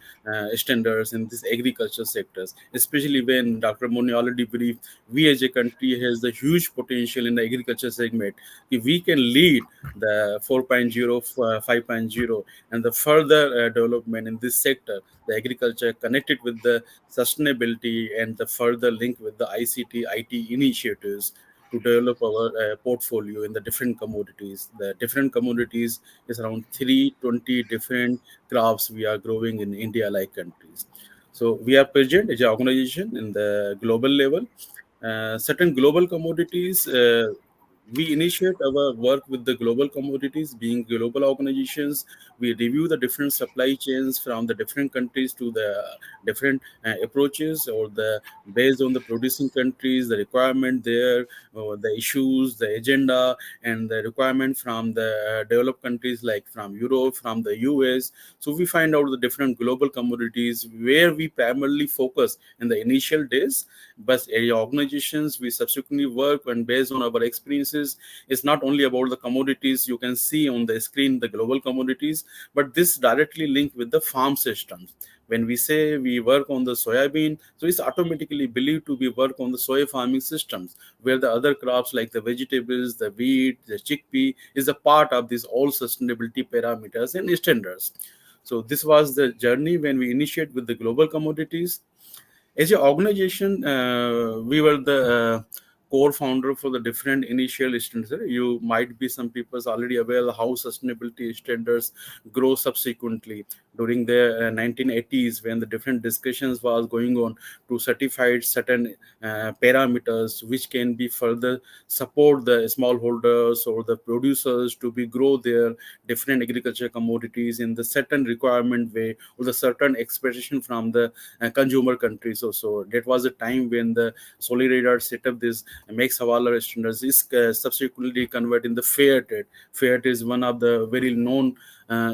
standards in these agriculture sectors, especially when Dr. Moni already briefed, we as a country has the huge potential in the agriculture segment. If we can lead the 4.0, 5.0, and the further development in this sector, the agriculture connected with the sustainability and the further link with the ICT, IT initiatives to develop our portfolio in the different commodities. The different commodities is around 320 different crops we are growing in India like countries. So we are present as an organization in the global level. Certain global commodities, we initiate our work with the global commodities. Being global organizations, we review the different supply chains from the different countries to the different approaches, or the based on the producing countries, the requirement there, or the issues, the agenda, and the requirement from the developed countries like from Europe, from the US. So we find out the different global commodities where we primarily focus in the initial days, but as organizations we subsequently work, and based on our experiences, it's not only about the commodities you can see on the screen, the global commodities, but this directly linked with the farm systems. When we say we work on the soybean, so it's automatically believed to be work on the soy farming systems, where the other crops like the vegetables, the wheat, the chickpea is a part of these all sustainability parameters and standards. So this was the journey when we initiate with the global commodities. As an organization, we were the core founder for the different initial standards. You might be some people already aware of how sustainability standards grow subsequently during the 1980s, when the different discussions was going on to certify certain parameters which can be further support the smallholders or the producers to be grow their different agriculture commodities in the certain requirement way or the certain expectation from the consumer countries also. That was a time when the Solidaridad set up this makes Hawala standards is subsequently converted in the fair trade. Fair trade is one of the very known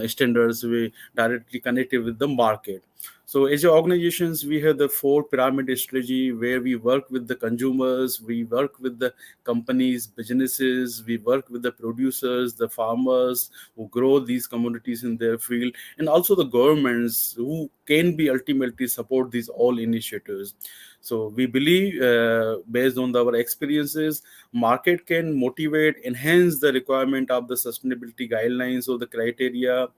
standards we directly connected with the market. So as organizations, we have the four pyramid strategy where we work with the consumers, we work with the companies, businesses, we work with the producers, the farmers who grow these commodities in their field, and also the governments who can be ultimately support these all initiatives. So we believe, based on our experiences, market can motivate, enhance the requirement of the sustainability guidelines or the criteria.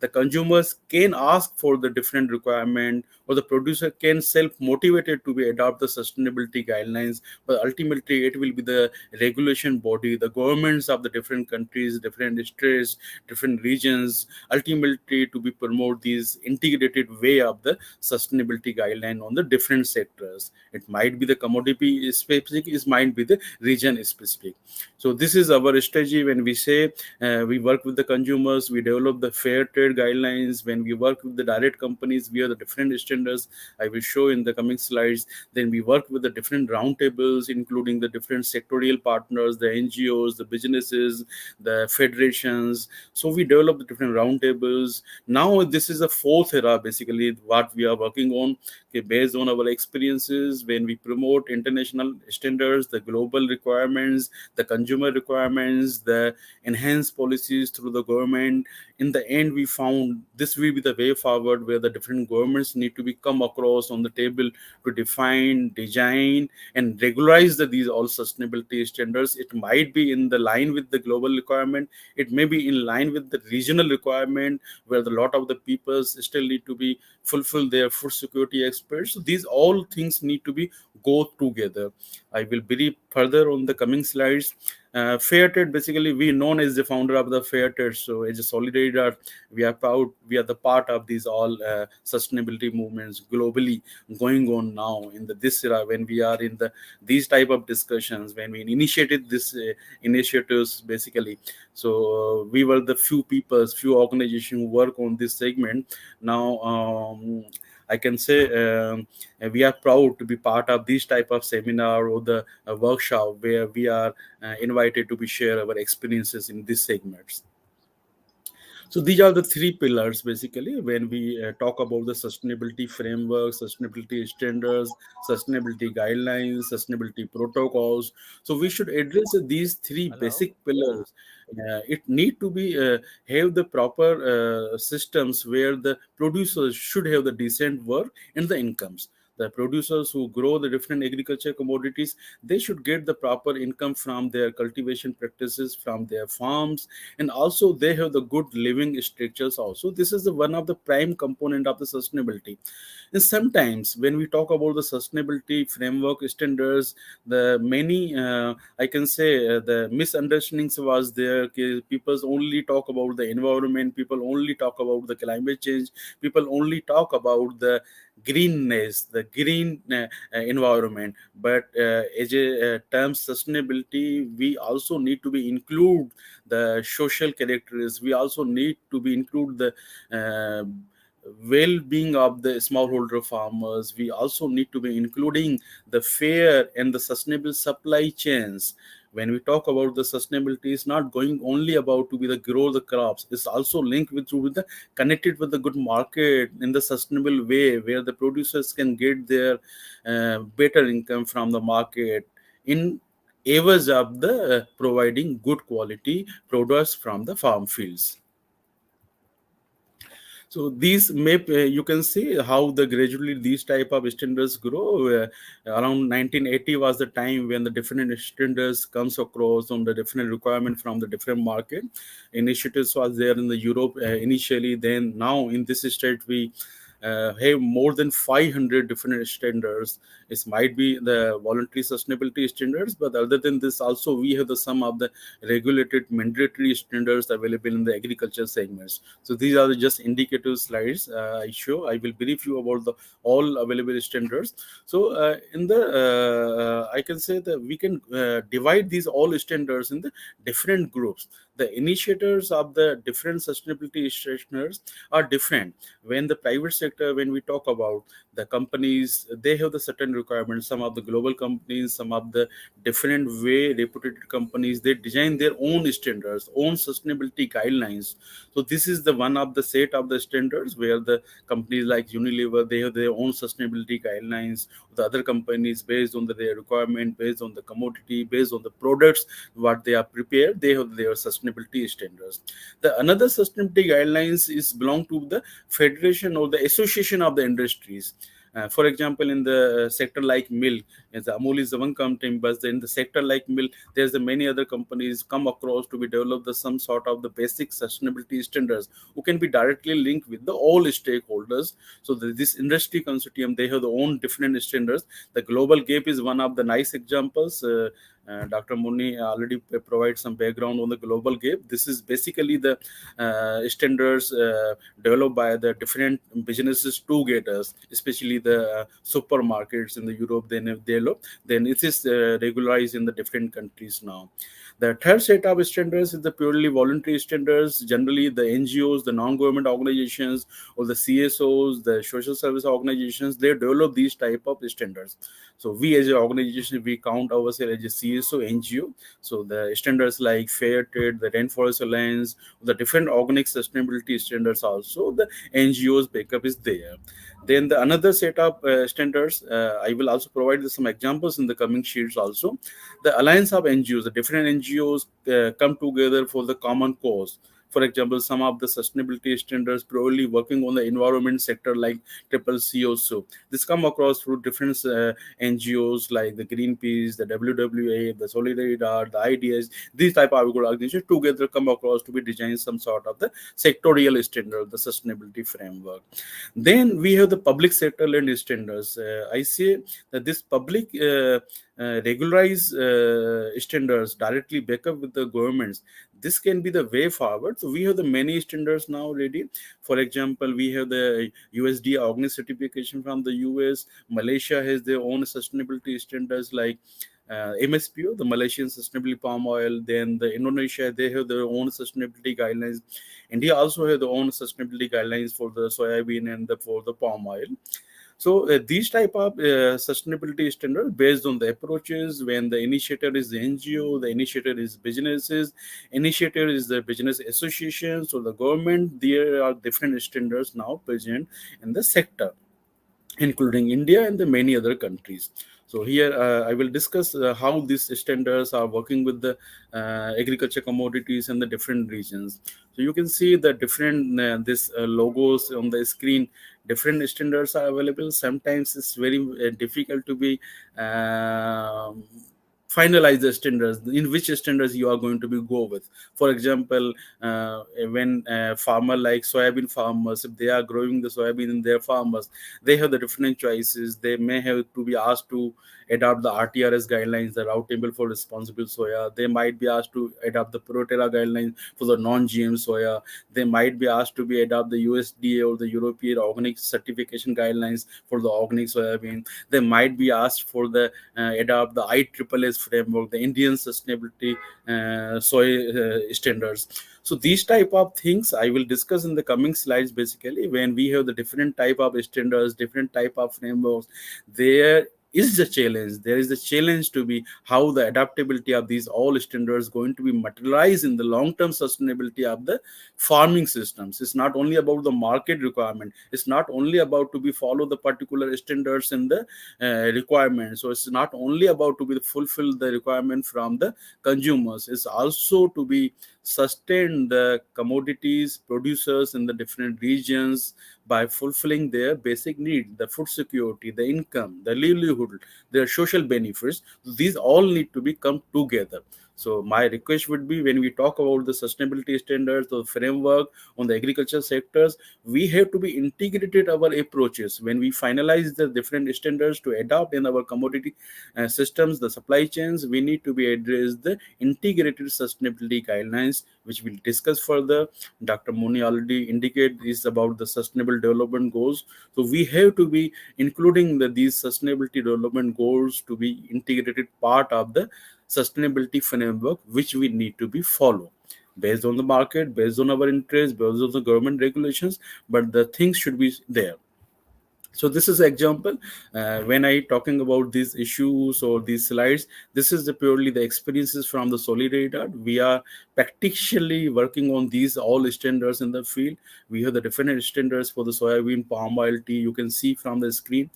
The consumers can ask for the different requirement, or the producer can self-motivated to be adopt the sustainability guidelines. But ultimately, it will be the regulation body, the governments of the different countries, different states, different regions, ultimately to be promote these integrated way of the sustainability guideline on the different sectors. It might be the commodity specific, it might be the region specific. So this is our strategy when we say we work with the consumers, we develop the fair trade guidelines. When we work with the direct companies, we have the different standards I will show in the coming slides. Then we work with the different roundtables, including the different sectorial partners, the NGOs, the businesses, the federations. So we develop the different roundtables. Now this is the fourth era, basically what we are working on. Okay, based on our experiences, when we promote international standards, the global requirements, the consumer requirements, the enhanced policies through the government, in the end we found this will be the way forward, where the different governments need to be come across on the table to define, design, and regularize these all sustainability standards. It might be in the line with the global requirement, it may be in line with the regional requirement, where the lot of the people still need to be fulfill their food security experts. So these all things need to be go together. I will brief further on the coming slides. Fair trade, basically, we known as the founder of the fair trade. So as a Solidaridad, we are proud, we are the part of these all sustainability movements globally going on now in this era, when we are in the these type of discussions, when we initiated this initiatives, basically. So we were the few organizations who work on this segment. Now I can say we are proud to be part of this type of seminar or the workshop where we are invited to be share our experiences in these segments. So these are the three pillars, basically, when we talk about the sustainability framework, sustainability standards, sustainability guidelines, sustainability protocols. So we should address these three Hello. basic pillars. It need to be have the proper systems where the producers should have the decent work and the incomes. The producers who grow the different agriculture commodities, they should get the proper income from their cultivation practices, from their farms, and also they have the good living structures also. This is the one of the prime component of the sustainability. And sometimes when we talk about the sustainability framework standards, the many I can say the misunderstandings was there. People only talk about the environment, people only talk about the climate change, people only talk about the greenness, the green environment. But as a term sustainability, we also need to be include the social characteristics. We also need to be include the well-being of the smallholder farmers. We also need to be including the fair and the sustainable supply chains. When we talk about the sustainability, it's not going only about to be the grow the crops. It's also linked with the connected with the good market in the sustainable way, where the producers can get their better income from the market in areas of the providing good quality products from the farm fields. So these may you can see how the gradually these type of standards grow. Around 1980 was the time when the different standards comes across on the different requirement from the different market. Initiatives was there in the Europe initially. Then now in this state we have more than 500 different standards. It might be the voluntary sustainability standards, but other than this, also we have the some of the regulated mandatory standards available in the agriculture segments. So these are just indicative slides I show. I will brief you about the all available standards. So in the I can say that we can divide these all standards in the different groups. The initiators of the different sustainability standards are different. When the private sector, when we talk about the companies, they have the certain requirements. Some of the global companies, some of the different way reputed companies, they design their own standards, own sustainability guidelines. So this is the one of the set of the standards where the companies like Unilever, they have their own sustainability guidelines. The other companies, based on their requirement, based on the commodity, based on the products what they are prepared, they have their sustainability standards. The another sustainability guidelines is belong to the federation or the association of the industries. For example, in the sector like milk, as Amul is the one company, but in the sector like milk, there's the many other companies come across to be develop the some sort of the basic sustainability standards who can be directly linked with the all stakeholders. So this industry consortium, they have their own different standards. The global gap is one of the nice examples. Dr. Moni already provides some background on the global gap. This is basically the standards developed by the different businesses together, especially the supermarkets in the Europe. Then it is regularized in the different countries now. The third set of standards is the purely voluntary standards. Generally, the NGOs, the non-government organizations, or the CSOs, the social service organizations, they develop these type of standards. So we as an organization, we count ourselves as a CSO, NGO. So the standards like fair trade, the rainforest alliance, the different organic sustainability standards also, the NGOs backup is there. Then the another set of standards, I will also provide some examples in the coming sheets also. The alliance of NGOs, the different NGOs come together for the common cause. For example, some of the sustainability standards probably working on the environment sector like triple C also. This come across through different NGOs like the Greenpeace, the WWA, the Solidaridad, the IDS. These type of organizations together come across to be designing some sort of the sectorial standard, the sustainability framework. Then we have the public sector land standards. I say that this public regularize standards directly back up with the governments. This can be the way forward. So we have the many standards now ready. For example, we have the USDA organic certification from the US. Malaysia has their own sustainability standards like MSPO, the Malaysian Sustainability Palm Oil. Then the Indonesia, they have their own sustainability guidelines. India also have their own sustainability guidelines for the soybean and for the palm oil. So these type of sustainability standards based on the approaches. When the initiator is the NGO, the initiator is businesses, initiator is the business associations or the government. There are different standards now present in the sector, including India and the many other countries. So here I will discuss how these standards are working with the agriculture commodities in the different regions. So you can see the different this logos on the screen. Different standards are available. Sometimes it's very difficult to be finalize the standards, in which standards you are going to be go with. For example, when farmer like soybean farmers, if they are growing the soybean in their farmers, they have the different choices. They may have to be asked to adopt the RTRS guidelines, the route table for responsible soya. They might be asked to adopt the Proterra guidelines for the non-GM soya. They might be asked to be adopt the USDA or the European organic certification guidelines for the organic soybean. They might be asked for the adopt the ISSS framework, the Indian sustainability soy standards. So these type of things I will discuss in the coming slides. Basically, when we have the different type of standards, different type of frameworks, there is the challenge. There is the challenge to be how the adaptability of these all standards going to be materialized in the long-term sustainability of the farming systems. It's not only about the market requirement. It's not only about to be follow the particular standards in the requirement. So it's not only about to be fulfill the requirement from the consumers. It's also to be sustain the commodities producers in the different regions by fulfilling their basic needs, the food security, the income, the livelihood, their social benefits. These all need to be come together. So my request would be, when we talk about the sustainability standards or framework on the agriculture sectors, we have to be integrated our approaches when we finalize the different standards to adopt in our commodity systems, the supply chains. We need to be address the integrated sustainability guidelines, which we'll discuss further. Dr. Moni already indicate is about the sustainable development goals. So we have to be including these sustainability development goals to be integrated part of the sustainability framework, which we need to be follow based on the market, based on our interest, based on the government regulations, but the things should be there. So this is an example. When I talking about these issues or these slides, this is purely the experiences from the Solidaridad. We are practically working on these all standards in the field. We have the different standards for the soybean, palm oil, tea. You can see from the screen.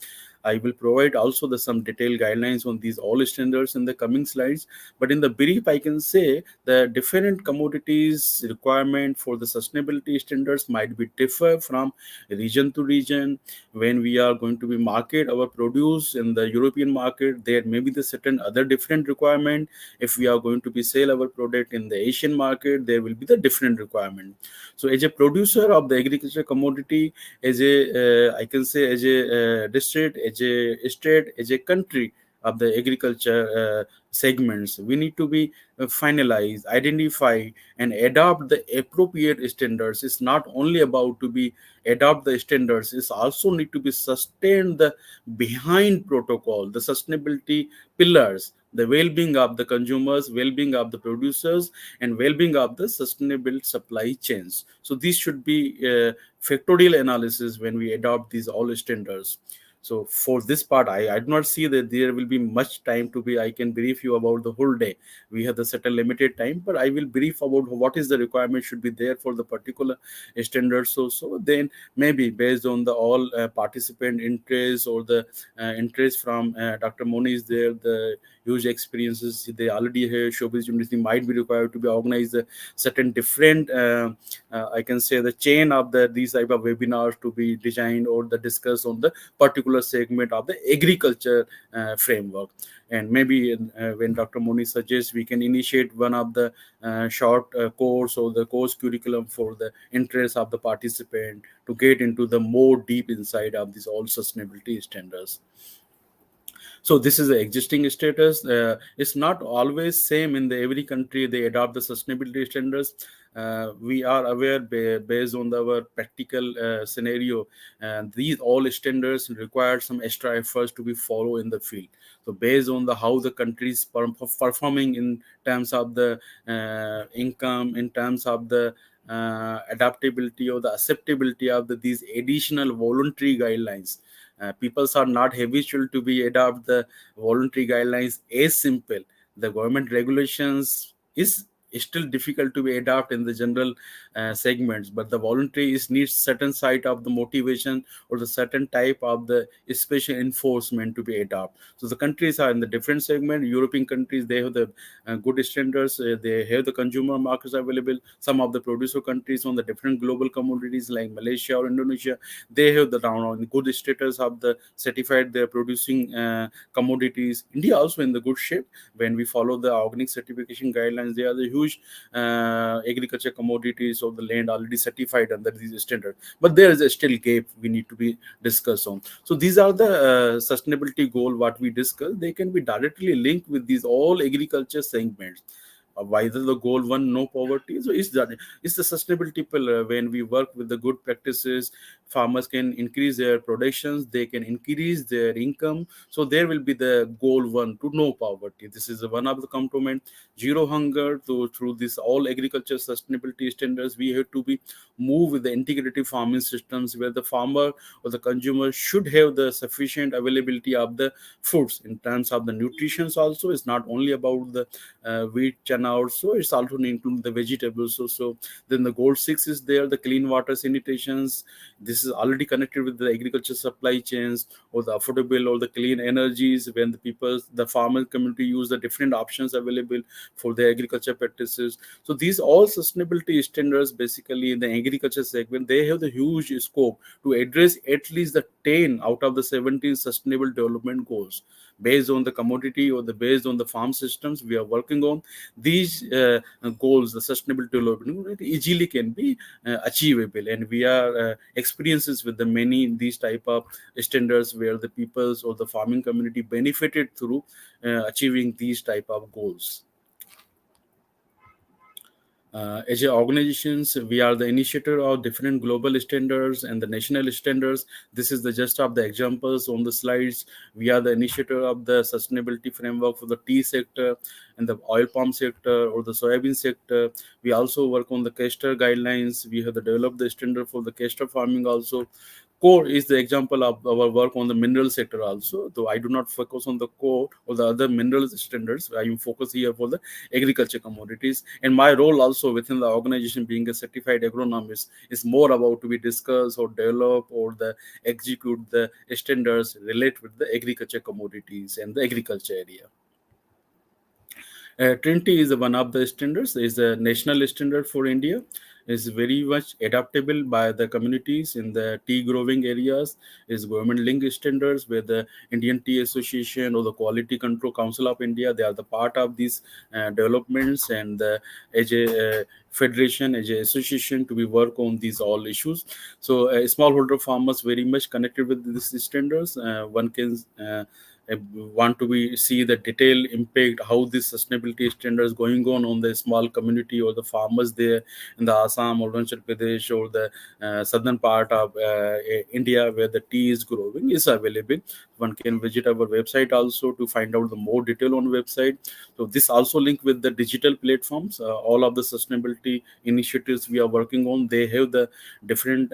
I will provide also some detailed guidelines on these all standards in the coming slides. But in the brief, I can say the different commodities requirement for the sustainability standards might be differ from region to region. When we are going to be market our produce in the European market, there may be the certain other different requirement. If we are going to be sell our product in the Asian market, there will be the different requirement. So as a producer of the agriculture commodity, as a I can say as a district, as a state, as a country of the agriculture segments, we need to be finalize, identify, and adopt the appropriate standards. It's not only about to be adopt the standards, it's also need to be sustained the behind protocol, the sustainability pillars, the well-being of the consumers, well-being of the producers, and well-being of the sustainable supply chains. So this should be factorial analysis when we adopt these all standards. So for this part, I do not see that there will be much time to be. I can brief you about the whole day. We have the certain limited time, but I will brief about what is the requirement should be there for the particular standard. So then maybe based on the all participant interest or the interest from Dr. Moni is there, the huge experiences they already have. Shobhit University might be required to be organized certain different. I can say the chain of these type of webinars to be designed or the discuss on the particular segment of the agriculture framework. And maybe when Dr. Moni suggests, we can initiate one of the short course or the course curriculum for the interest of the participant to get into the more deep inside of these all sustainability standards. So this is the existing status. It's not always same in the every country they adopt the sustainability standards. We are aware based on our practical scenario, and these all standards require some extra efforts to be followed in the field. So based on the how the countries performing in terms of the income, in terms of the adaptability or the acceptability of these additional voluntary guidelines. People are not habitual to be adopt the voluntary guidelines as simple. The government regulations is still difficult to be adopt in the general segments, but the voluntary is needs certain side of the motivation or the certain type of the special enforcement to be adopt. So the countries are in the different segment. European countries, they have the good standards. They have the consumer markets available. Some of the producer countries on the different global commodities like Malaysia or Indonesia, they have the down on good status of the certified they're producing commodities. India also in the good shape when we follow the organic certification guidelines. They are the huge agriculture commodities of the land already certified under these standards, but there is a still gap we need to be discussed on. So these are the sustainability goal what we discuss. They can be directly linked with these all agriculture segments. Whether the goal one, no poverty, so is that is the sustainability pillar. When we work with the good practices, farmers can increase their productions, they can increase their income. So there will be the goal one to no poverty. This is one of the component. Zero hunger. So through this all agriculture sustainability standards, we have to be move with the integrative farming systems where the farmer or the consumer should have the sufficient availability of the foods in terms of the nutrition. Also, it's not only about the wheat, chana, banana also. It's also include the vegetables also. Then the goal 6 is there, the clean water sanitations. This is already connected with the agriculture supply chains, or the affordable or the clean energies, when the people, the farmer community use the different options available for the agriculture practices. So these all sustainability standards basically in the agriculture segment, they have the huge scope to address at least the 10 out of the 17 sustainable development goals. Based on the commodity or the based on the farm systems we are working on, these goals, the sustainable development easily can be achievable. And we are experiences with the many these type of standards where the peoples or the farming community benefited through achieving these type of goals. As organizations, we are the initiator of different global standards and the national standards. This is the just of the examples on the slides. We are the initiator of the sustainability framework for the tea sector and the oil palm sector or the soybean sector. We also work on the castor guidelines. We have developed the standard for the castor farming also. Core is the example of our work on the mineral sector also, though I do not focus on the core or the other mineral standards. I am focused here for the agriculture commodities. And my role also within the organization, being a certified agronomist, is more about to be discussed or develop or the execute the standards relate with the agriculture commodities and the agriculture area. Trinity is one of the standards, is a national standard for India, is very much adaptable by the communities in the tea growing areas, is government linked standards where the Indian Tea Association or the Quality Control Council of India, they are the part of these developments, and as a federation, as a association to be work on these all issues. So smallholder farmers very much connected with these standards. One can want to be see the detailed impact how this sustainability standards going on the small community or the farmers there in the Assam or Arunachal Pradesh or the southern part of India where the tea is growing is available. One can visit our website also to find out the more detail on website. So this also linked with the digital platforms. All of the sustainability initiatives we are working on, they have the different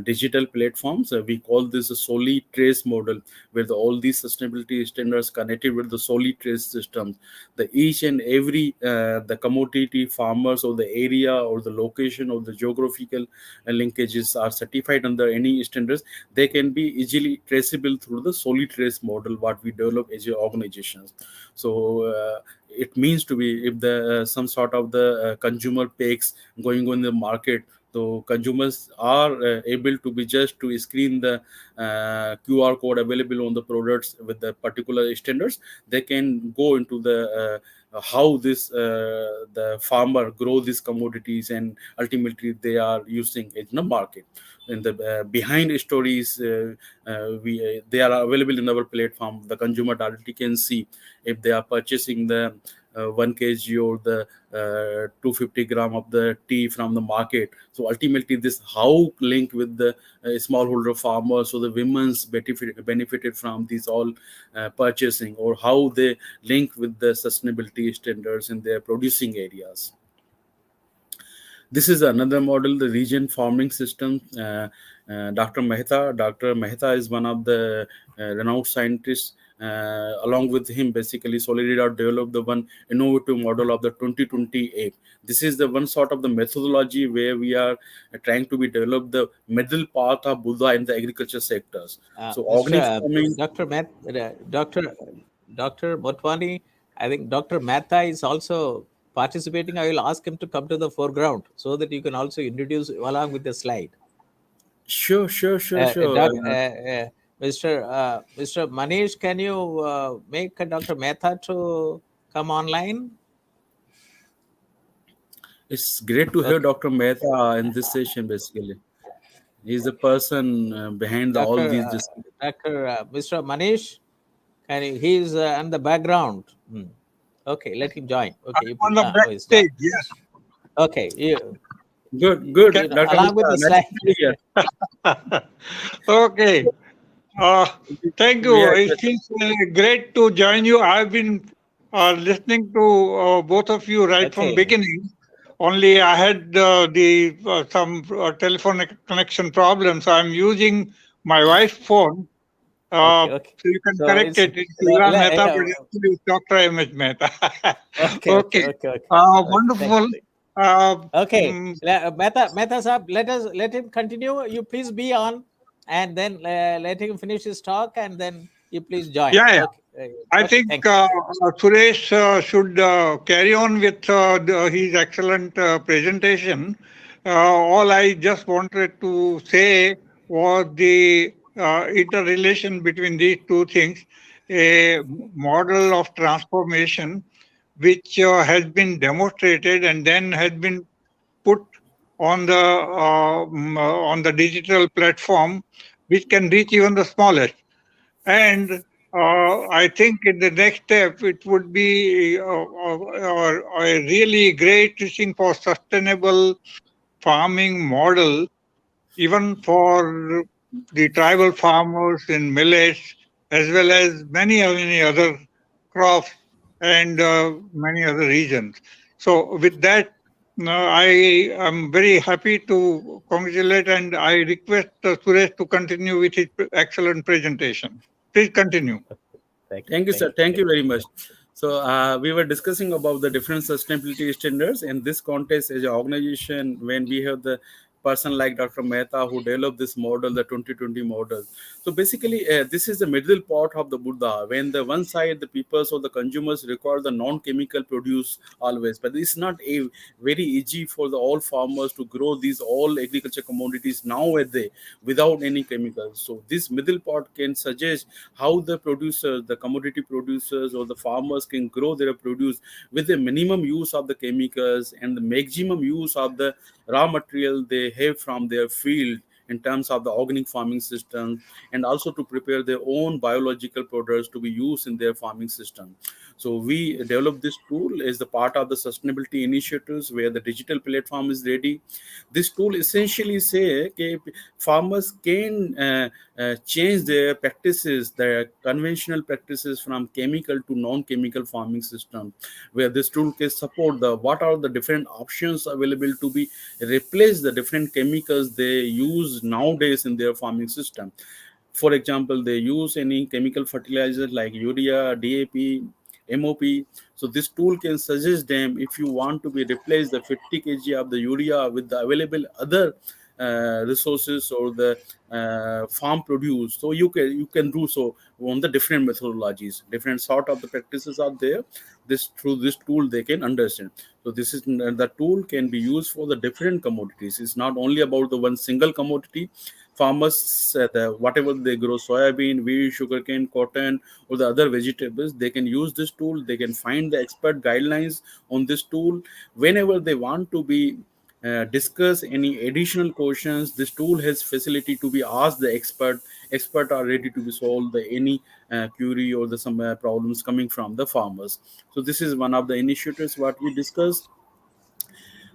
digital platforms. We call this a solid trace model, where all these sustainability standards connected with the solid trace systems. The each and every the commodity farmers or the area or the location or the geographical linkages are certified under any standards. They can be easily traceable through the solid trace model what we develop as organizations. So it means to be if the some sort of the consumer packs going on in the market, so consumers are able to be just to screen the QR code available on the products with the particular standards. They can go into the how this the farmer grow these commodities, and ultimately they are using it in the market. In the behind stories, we they are available in our platform. The consumer directly can see if they are purchasing the 1 kg or the 250 gram of the tea from the market. So ultimately this how linked with the smallholder farmers, so the women's benefited from these all purchasing, or how they link with the sustainability standards in their producing areas. This is another model, the region farming system. Dr. Mehta is one of the renowned scientists. Along with him, basically, Solidaridad developed the one innovative model of the 2028. This is the one sort of the methodology where we are trying to be develop the middle path of Buddha in the agriculture sectors. So, organic farming. Dr. Motwani, I think Dr. Mehta is also participating. I will ask him to come to the foreground so that you can also introduce along with the slide. Sure. Mr. Manish, can you make Dr. Mehta to come online? It's great to have Dr. Mehta in this session, basically. He's the person behind all these. Mr. Manish, he's in the background. Okay, let him join. Okay, on the back stage, yes. Okay, Good. Okay. Dr. along with the slide. Okay. Thank you. It feels great to join you. I've been listening to both of you right from beginning. Only I had some telephone connection problems. So I'm using my wife's phone Okay. So you can So correct it's it. It's Ilan Mehta, but actually it's Dr. M.H. Mehta. Okay. okay. Thank Wonderful. you. Uh, Okay, mm, Mehta Sahab, let him continue. You please be on, and then let him finish his talk, and then you please join. yeah, yeah. Okay, I okay, think thank you. Suresh should carry on with his excellent presentation. All I just wanted to say was the interrelation between these two things, a model of transformation which has been demonstrated and then has been put on the digital platform, which can reach even the smallest. And I think in the next step, it would be a really great thing for sustainable farming model, even for the tribal farmers in millets, as well as many other crops and many other regions. So, with that, I am very happy to congratulate and I request Suresh to continue with his excellent presentation. Please continue. Thank you, sir. Thank Thank you. you very much. So we were discussing about the different sustainability standards in this context as an organization when we have the person like Dr. Mehta who developed this model, the 2020 model. So basically, this is the middle part of the Buddha. When the one side, the peoples or the consumers require the non-chemical produce always, but it's not a very easy for the all farmers to grow these all agriculture commodities nowadays without any chemicals. So this middle part can suggest how the producers, the commodity producers or the farmers can grow their produce with the minimum use of the chemicals and the maximum use of the raw material they have from their field in terms of the organic farming system, and also to prepare their own biological products to be used in their farming system. So we developed this tool as the part of the sustainability initiatives where the digital platform is ready. This tool essentially say okay, farmers can change their practices, their conventional practices from chemical to non-chemical farming system, where this tool can support the what are the different options available to be replace the different chemicals they use nowadays in their farming system. For example, they use any chemical fertilizer like urea, DAP, MOP. So this tool can suggest them if you want to be replace the 50 kg of the urea with the available other resources or the farm produce. So you can do so on the different methodologies, different sort of the practices are there. This through this tool they can understand. So this is the tool can be used for the different commodities. It's not only about the one single commodity. Farmers, whatever they grow, soybean, wheat, sugarcane, cotton, or the other vegetables, they can use this tool. They can find the expert guidelines on this tool whenever they want to be discuss any additional questions. This tool has facility to be asked the expert are ready to be solve the any query or the some problems coming from the farmers. So this is one of the initiatives what we discussed.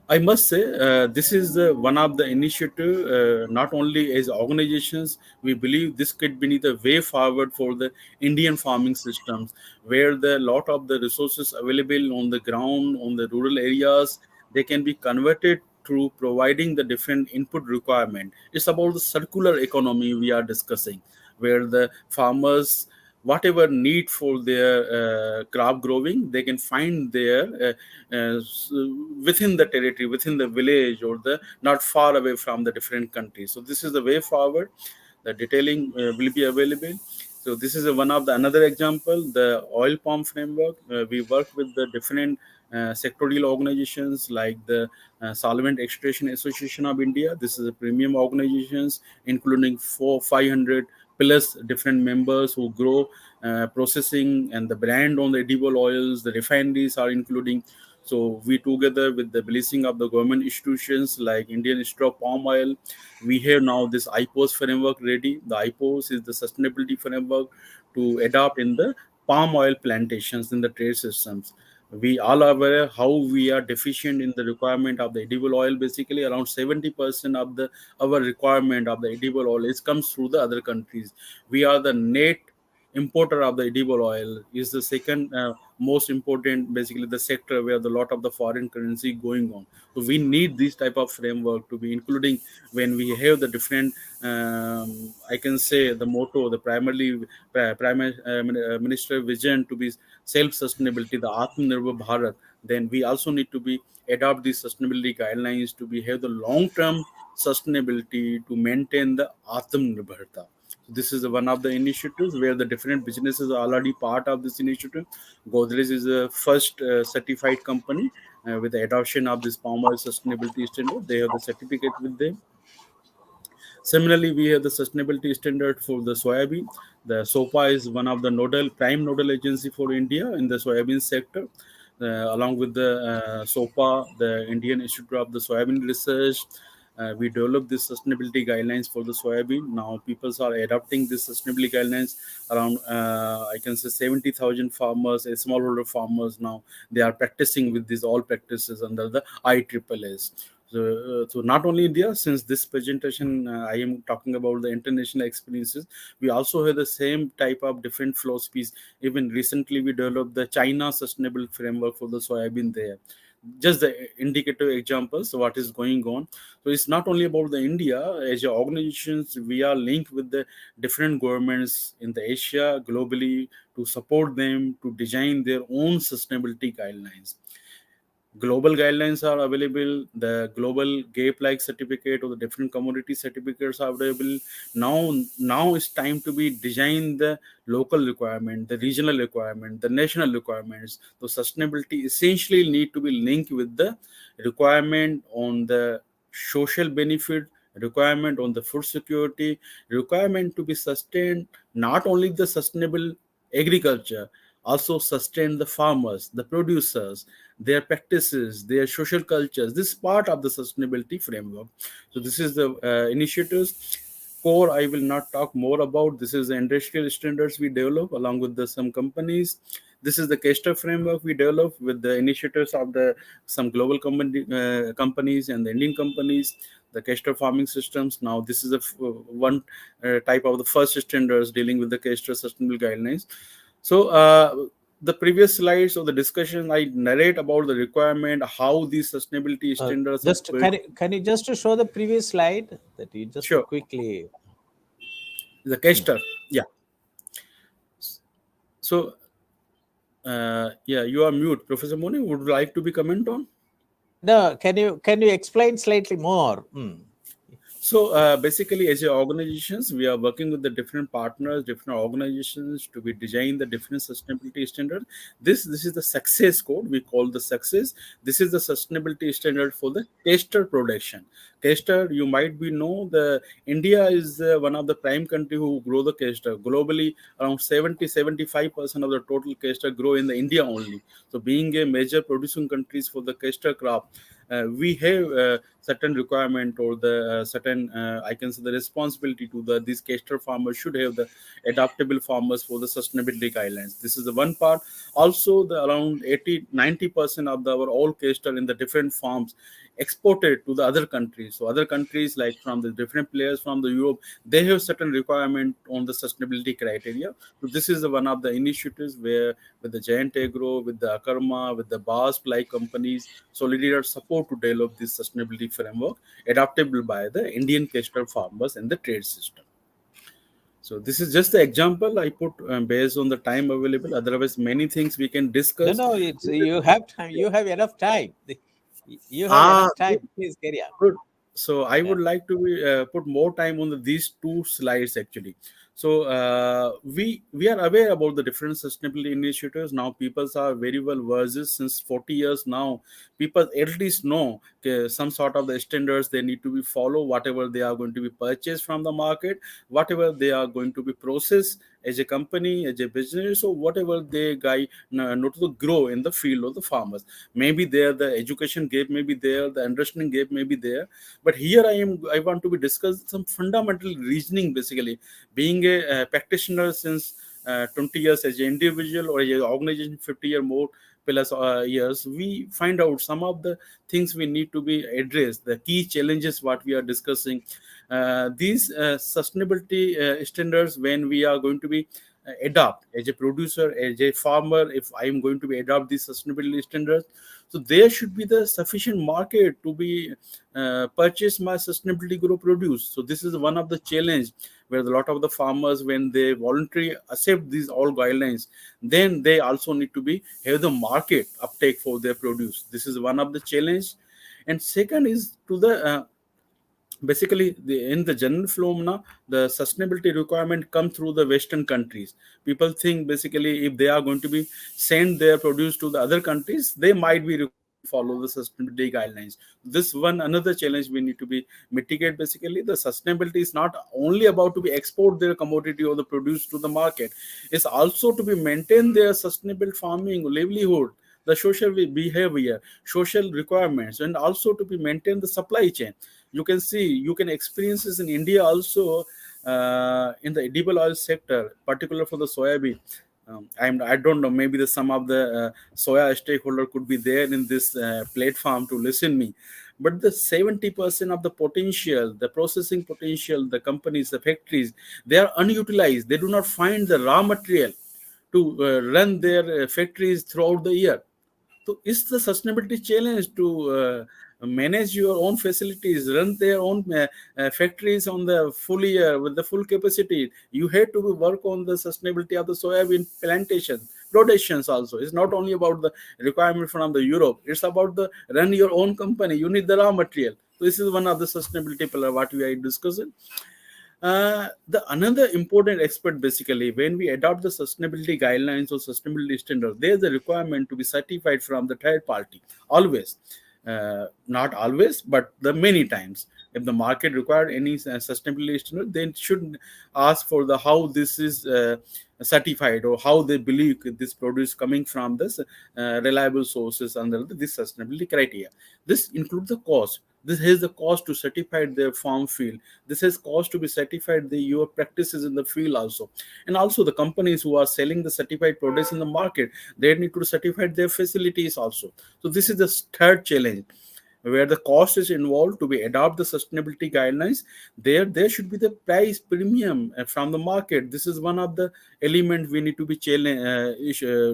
I must say, this is one of the initiative. Not only as organizations, we believe this could be the way forward for the Indian farming systems, where the lot of the resources available on the ground, on the rural areas, they can be converted through providing the different input requirement. It's about the circular economy we are discussing, where the farmers whatever need for their crop growing they can find there within the territory, within the village, or the not far away from the different countries. So this is the way forward. The detailing will be available. So this is one of the another example, the oil palm framework. We work with the different sectorial organizations like the Solvent Extraction Association of India. This is a premium organizations including 500 plus different members who grow processing and the brand on the edible oils. The refineries are including. So we together with the blessing of the government institutions like Indian Institute of Palm Oil, we have now this IPOS framework ready. The IPOS is the sustainability framework to adopt in the palm oil plantations in the trade systems. We all are aware how we are deficient in the requirement of the edible oil. Basically, around 70% of the our requirement of the edible oil is comes through the other countries. We are the net importer of the edible oil, is the second most important, basically the sector where the lot of the foreign currency going on. So we need this type of framework to be including when we have the different, I can say the motto, the prime minister vision to be self-sustainability, the Atmanirbhar Bharat. Then we also need to be adopt these sustainability guidelines to be have the long-term sustainability to maintain the Atmanirbharta. So this is one of the initiatives where the different businesses are already part of this initiative. Godrej is the first certified company with the adoption of this palm oil sustainability standard. They have the certificate with them. Similarly, we have the sustainability standard for the soybean. The SOPA is one of the prime nodal agency for India in the soybean sector. Along with the SOPA, the Indian Institute of the Soybean Research, we developed these sustainability guidelines for the soybean. Now, people are adopting these sustainability guidelines around, I can say, 70,000 farmers, smallholder farmers. Now, they are practicing with these all practices under the ISSS. So not only India, since this presentation I am talking about the international experiences, we also have the same type of different philosophies. Even recently, we developed the China Sustainable Framework for the soybean there. Just the indicative examples of what is going on. So it's not only about the India. As organizations, we are linked with the different governments in the Asia globally to support them to design their own sustainability guidelines. Global guidelines are available. The global gap like certificate or the different commodity certificates are available. Now it's time to be design the local requirement, the regional requirement, the national requirements. So sustainability essentially need to be linked with the requirement on the social benefit, requirement on the food security, requirement to be sustained, not only the sustainable agriculture, also sustain the farmers, the producers, their practices, their social cultures. This is part of the sustainability framework. So this is the initiatives. Core, I will not talk more about. This is the industrial standards we develop along with some companies. This is the CIDSA framework we develop with the initiatives of the some global companies and the Indian companies. The CIDSA farming systems. Now, this is one type of the first standards dealing with the CIDSA sustainable guidelines. So the previous slides of the discussion, I narrate about the requirement, how these sustainability standards are Just built. can you just to show the previous slide that you just Sure, quickly. the CIDSA, yeah. So yeah, you are mute, Professor Moni. Would you like to be comment on? No, can you explain slightly more? So basically, as organizations, we are working with the different partners, different organizations to be design the different sustainability standards. This is the success code we call the success. This is the sustainability standard for the tester production. Tester, you might be know the India is one of the prime country who grow the tester globally. Around 70-75% of the total tester grow in the India only. So being a major producing countries for the tester crop, we have certain requirement or the certain I can say the responsibility to the these caster farmers should have the adaptable farmers for the sustainability guidelines. This is the one part. Also, the around 80-90% of our all caster in the different farms exported to the other countries. So other countries like from the different players from the Europe, they have certain requirement on the sustainability criteria. So this is the one of the initiatives where with the Giant Agro, with the Akarma, with the BASP like companies, Solidaridad support to develop this sustainability framework adaptable by the Indian caster farmers and the trade system. So this is just the example I put based on the time available. Otherwise, many things we can No, discuss. no, it's you have time. You have enough time. You have Ah, enough time. Please carry on. good. So I Yeah. would like to put more time on these two slides actually. So we are aware about the different sustainability initiatives. Now people are very well versed since 40 years now. People at least know some sort of the standards they need to be follow. Whatever they are going to be purchased from the market, whatever they are going to be processed as a company, as a business, or whatever they guy not to grow in the field of the farmers. Maybe there the education gap may be there, the understanding gap may be there, but here I want to be discuss some fundamental reasoning. Basically, being a practitioner since 20 years as an individual or as an organization 50 or more plus years, we find out some of the things we need to be addressed, the key challenges what we are discussing. These sustainability standards, when we are going to be adopt as a producer, as a farmer. If I am going to be adopt these sustainability standards, so there should be the sufficient market to be purchase my sustainability grow produce. So this is one of the challenge where a lot of the farmers, when they voluntarily accept these all guidelines, then they also need to be have the market uptake for their produce. This is one of the challenge. And second is to the basically in the general phenomena, the sustainability requirement come through the western countries. People think basically if they are going to be send their produce to the other countries, they might be required to follow the sustainability guidelines. This one another challenge we need to be mitigate. Basically the sustainability is not only about to be export their commodity or the produce to the market, it's also to be maintain their sustainable farming livelihood, the social behavior, social requirements, and also to be maintain the supply chain. You can see, you can experience this in India also, in the edible oil sector, particular for the soybean. I don't know, maybe some of the soya stakeholder could be there in this platform to listen me. But the 70% of the potential, the processing potential, the companies, the factories, they are unutilized. They do not find the raw material to run their factories throughout the year. So it's the sustainability challenge to manage your own facilities, run their own factories on the full year with the full capacity. You have to work on the sustainability of the soybean plantation, rotations also. It's not only about the requirement from the Europe. It's about the run your own company. You need the raw material. So this is one of the sustainability pillar what we are discussing. The another important aspect, basically when we adopt the sustainability guidelines or sustainability standards, there's a requirement to be certified from the third party always. Not always, but the many times if the market required any sustainability standard, then should ask for the how this is certified, or how they believe this produce coming from this reliable sources under this sustainability criteria. This includes the cost. This has the cost to certify their farm field. This has cost to be certified your practices in the field also. And also the companies who are selling the certified products in the market, they need to certify their facilities also. So this is the third challenge where the cost is involved to be adopt the sustainability guidelines. There should be the price premium from the market. This is one of the elements we need to be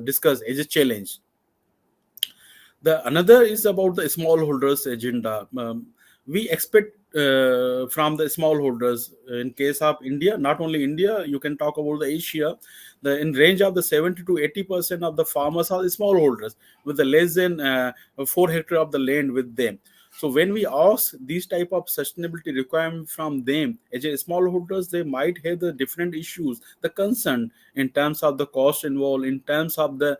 discussed as a challenge. The another is about the smallholders agenda. We expect from the smallholders in case of India, not only India, you can talk about the Asia. The in range of the 70 to 80% of the farmers are smallholders with the less than 4 hectares of the land with them. So when we ask these type of sustainability requirement from them, as a smallholders, they might have the different issues, the concern in terms of the cost involved, in terms of the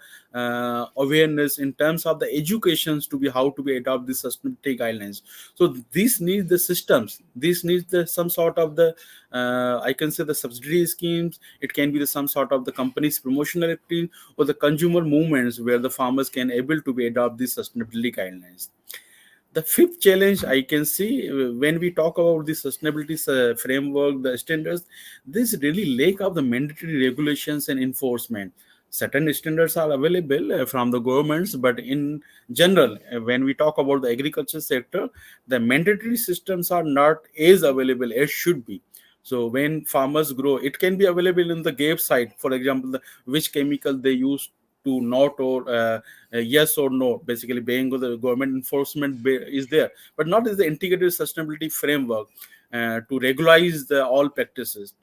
awareness, in terms of the educations to be how to be adopt the sustainability guidelines. So these need the systems. This needs the some sort of the I can say the subsidy schemes. It can be the some sort of the company's promotional activity or the consumer movements where the farmers can able to be adopt these sustainability guidelines. The fifth challenge I can see when we talk about the sustainability framework, the standards, this really lack of the mandatory regulations and enforcement. Certain standards are available from the governments, but in general, when we talk about the agriculture sector, the mandatory systems are not as available as should be. So when farmers grow, it can be available in the gap side. For example, which chemical they use to not or yes or no, basically being the government enforcement is there, but not as the integrated sustainability framework to regularize the all practices.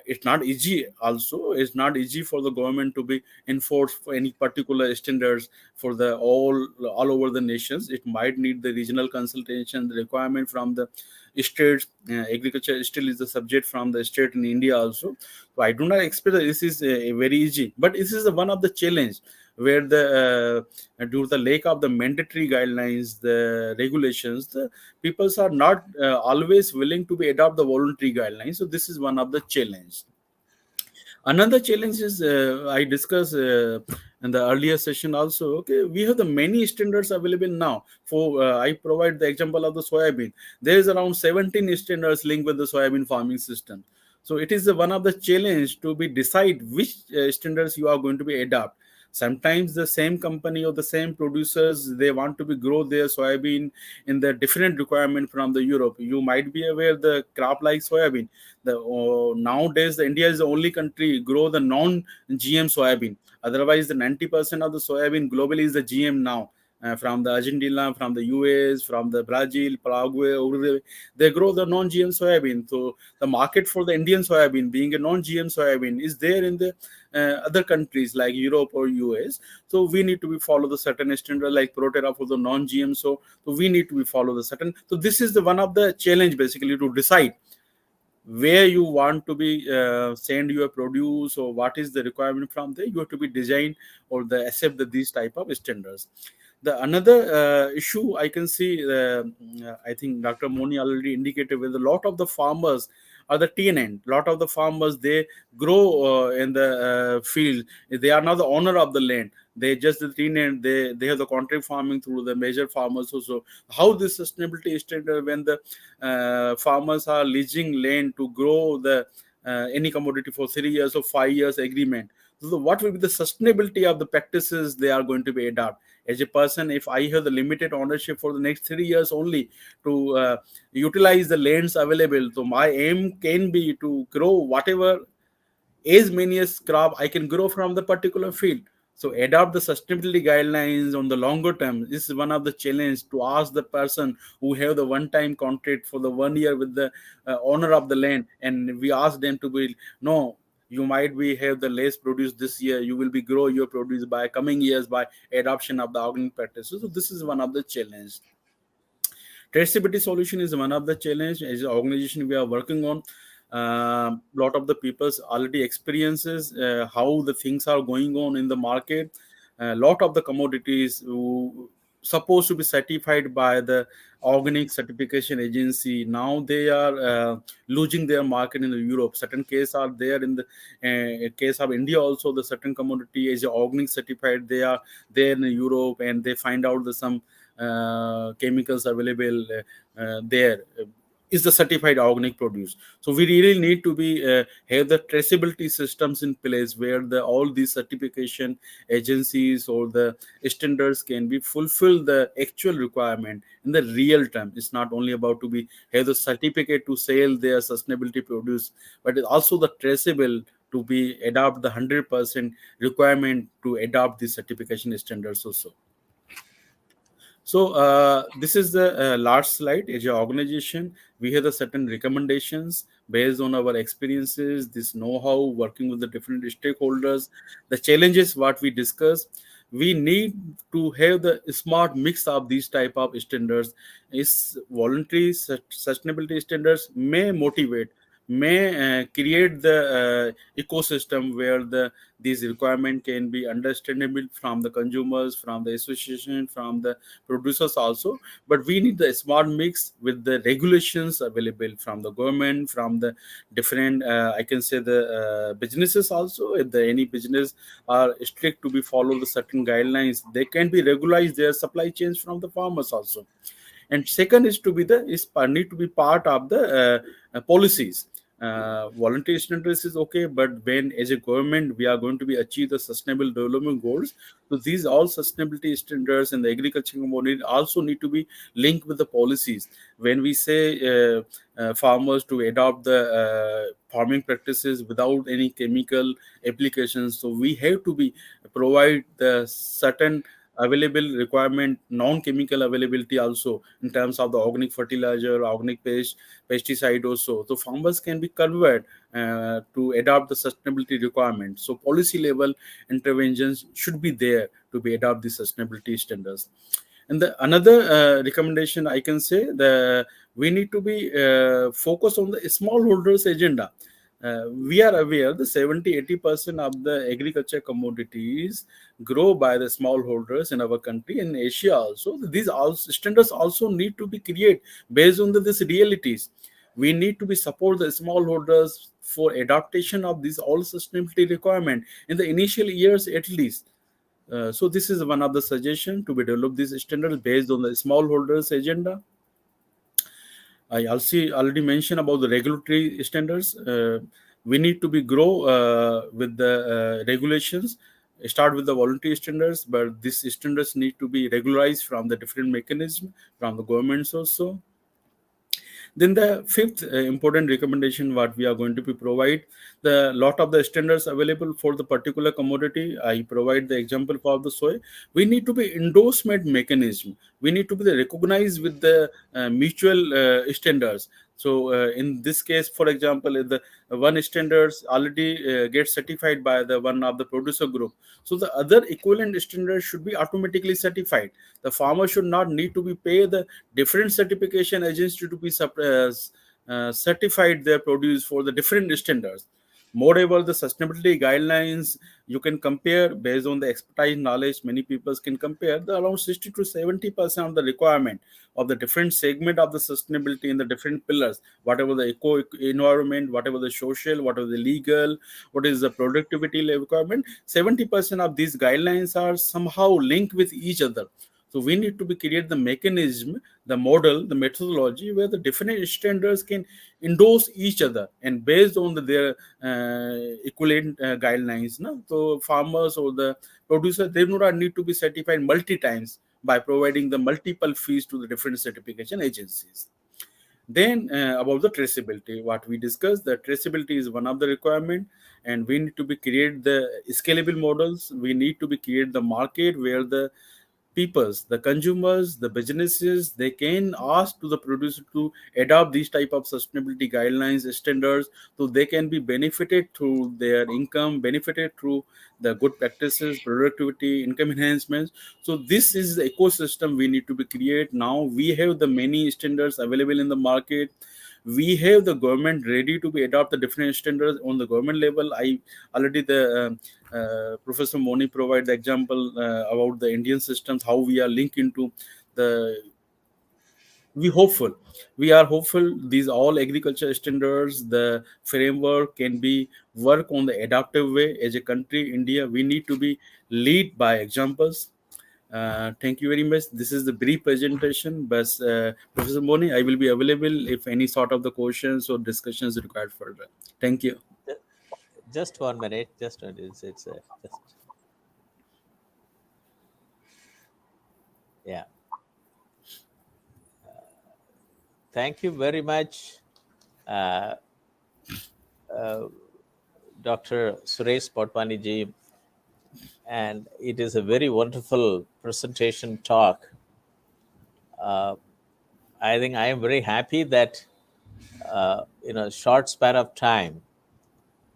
It's not easy also. It's not easy for the government to be enforced for any particular standards for the all over the nations. It might need the regional consultation, the requirement from the states. Agriculture still is the subject from the state in India also. So I do not expect that this is very easy, but this is one of the challenge where the due to the lack of the mandatory guidelines, the regulations, the peoples are not always willing to be adopt the voluntary guidelines. So this is one of the challenge. Another challenge is I discussed in the earlier session also. Okay, we have the many standards available now. For I provide the example of the soybean. There is around 17 standards linked with the soybean farming system. So it is one of the challenge to be decide which standards you are going to be adopt. Sometimes the same company or the same producers, they want to be grow their soybean in the different requirement from the Europe. You might be aware the crop like soybean. The nowadays the India is the only country grow the non-GM soybean. Otherwise, the 90% of the soybean globally is the GM now. From the Argentina, from the US, from the Brazil, Paraguay, Uruguay, they grow the non-GM soybean. So the market for the Indian soybean, being a non-GM soybean, is there in the other countries like Europe or US. So we need to be follow the certain standard like Protera for the non-GM. So we need to be follow the certain. So this is the one of the challenge basically to decide where you want to be send your produce, or what is the requirement from there. You have to be designed or the accept these type of standards. The another issue I can see, I think Dr. Moni already indicated, with a lot of the farmers are the tenant. Lot of the farmers, they grow in the field. They are not the owner of the land. They just the tenant. They have the contract farming through the major farmers also. How this sustainability standard, when the farmers are leasing land to grow the any commodity for 3 years or 5 years agreement. So what will be the sustainability of the practices they are going to be adopt? As a person, if I have the limited ownership for the next 3 years only to utilize the lands available, so my aim can be to grow whatever as many as crop I can grow from the particular field. So adopt the sustainability guidelines on the longer term. This is one of the challenge to ask the person who have the one-time contract for the 1 year with the owner of the land, and we ask them to be no. You might be have the less produce this year. You will be grow your produce by coming years by adoption of the organic practices. So this is one of the challenge. Traceability solution is one of the challenge. As an organization we are working on, lot of the people's already experiences how the things are going on in the market. A lot of the commodities who supposed to be certified by the organic certification agency, now they are losing their market in the Europe. Certain case are there in the case of India also. The certain commodity is organic certified, they are there in Europe, and they find out the some chemicals available there is the certified organic produce. So we really need to be have the traceability systems in place where the all these certification agencies or the standards can be fulfill the actual requirement in the real time. It's not only about to be have the certificate to sell their sustainability produce, but it's also the traceable to be adopt the 100% requirement to adopt the certification standards also. So this is the last slide. As an organization, we have the certain recommendations based on our experiences, this know-how, working with the different stakeholders, the challenges what we discuss. We need to have the smart mix of these type of standards. Is voluntary sustainability standards may motivate, may create the ecosystem where the these requirement can be understandable from the consumers, from the association, from the producers also. But we need the smart mix with the regulations available from the government, from the different I can say the businesses also. If the any business are strict to be follow the certain guidelines, they can be regularize their supply chains from the farmers also. And second is to be the is need to be part of the policies. Voluntary standards is okay, but when as a government we are going to be achieve the sustainable development goals, so these all sustainability standards and the agriculture community also need to be linked with the policies. When we say farmers to adopt the farming practices without any chemical applications, so we have to be provide the certain available requirement, non-chemical availability also in terms of the organic fertilizer, organic pesticide also. So farmers can be converted to adopt the sustainability requirements. So policy level interventions should be there to be adopt the sustainability standards. And the another recommendation I can say, the we need to be focused on the smallholders agenda. We are aware the 70-80% of the agriculture commodities grow by the smallholders in our country, in Asia also. These also standards also need to be created based on these realities. We need to be support the smallholders for adaptation of these all sustainability requirement in the initial years at least. So this is one of the suggestion to be develop these standards based on the smallholders agenda. I also already mentioned about the regulatory standards. We need to be grow with the regulations. start with the voluntary standards, but these standards need to be regularized from the different mechanisms from the governments also. Then the fifth important recommendation what we are going to be provide, the lot of the standards available for the particular commodity. I provide the example for the soy. We need to be endorsement mechanism. We need to be recognized with the mutual standards. So in this case, for example, if the one standards already gets certified by the one of the producer group, so the other equivalent standards should be automatically certified. The farmer should not need to be pay the different certification agency to be certified their produce for the different standards. Moreover, the sustainability guidelines you can compare based on the expertise knowledge. Many people can compare the around 60 to 70% of the requirement of the different segment of the sustainability in the different pillars. Whatever the eco environment, whatever the social, whatever the legal, what is the productivity requirement, 70% of these guidelines are somehow linked with each other. So we need to be create the mechanism, the model, the methodology where the different standards can endorse each other, and based on their equivalent guidelines. No? So farmers or the producer, they do not need to be certified multi times by providing the multiple fees to the different certification agencies. Then about the traceability, what we discussed, the traceability is one of the requirement, and we need to be create the scalable models. We need to be create the market where the peoples, the consumers, the businesses, they can ask to the producer to adopt these type of sustainability guidelines standards, so they can be benefited through their income, benefited through the good practices, productivity, income enhancements. So this is the ecosystem we need to be create. Now we have the many standards available in the market. We have the government ready to be adopt the different standards on the government level. I already the Professor Moni provide the example about the Indian systems, how we are linked into the. We are hopeful these all agriculture standards, the framework can be work on the adaptive way. As a country, India, we need to be lead by examples. Thank you very much. This is the brief presentation, but Professor Moni, I will be available if any sort of the questions or discussions required further. Thank you. Just 1 minute. Just it's just yeah. Thank you very much, uh, Dr. Suresh Motwani ji, and it is a very wonderful presentation talk. I think I am very happy that in a short span of time,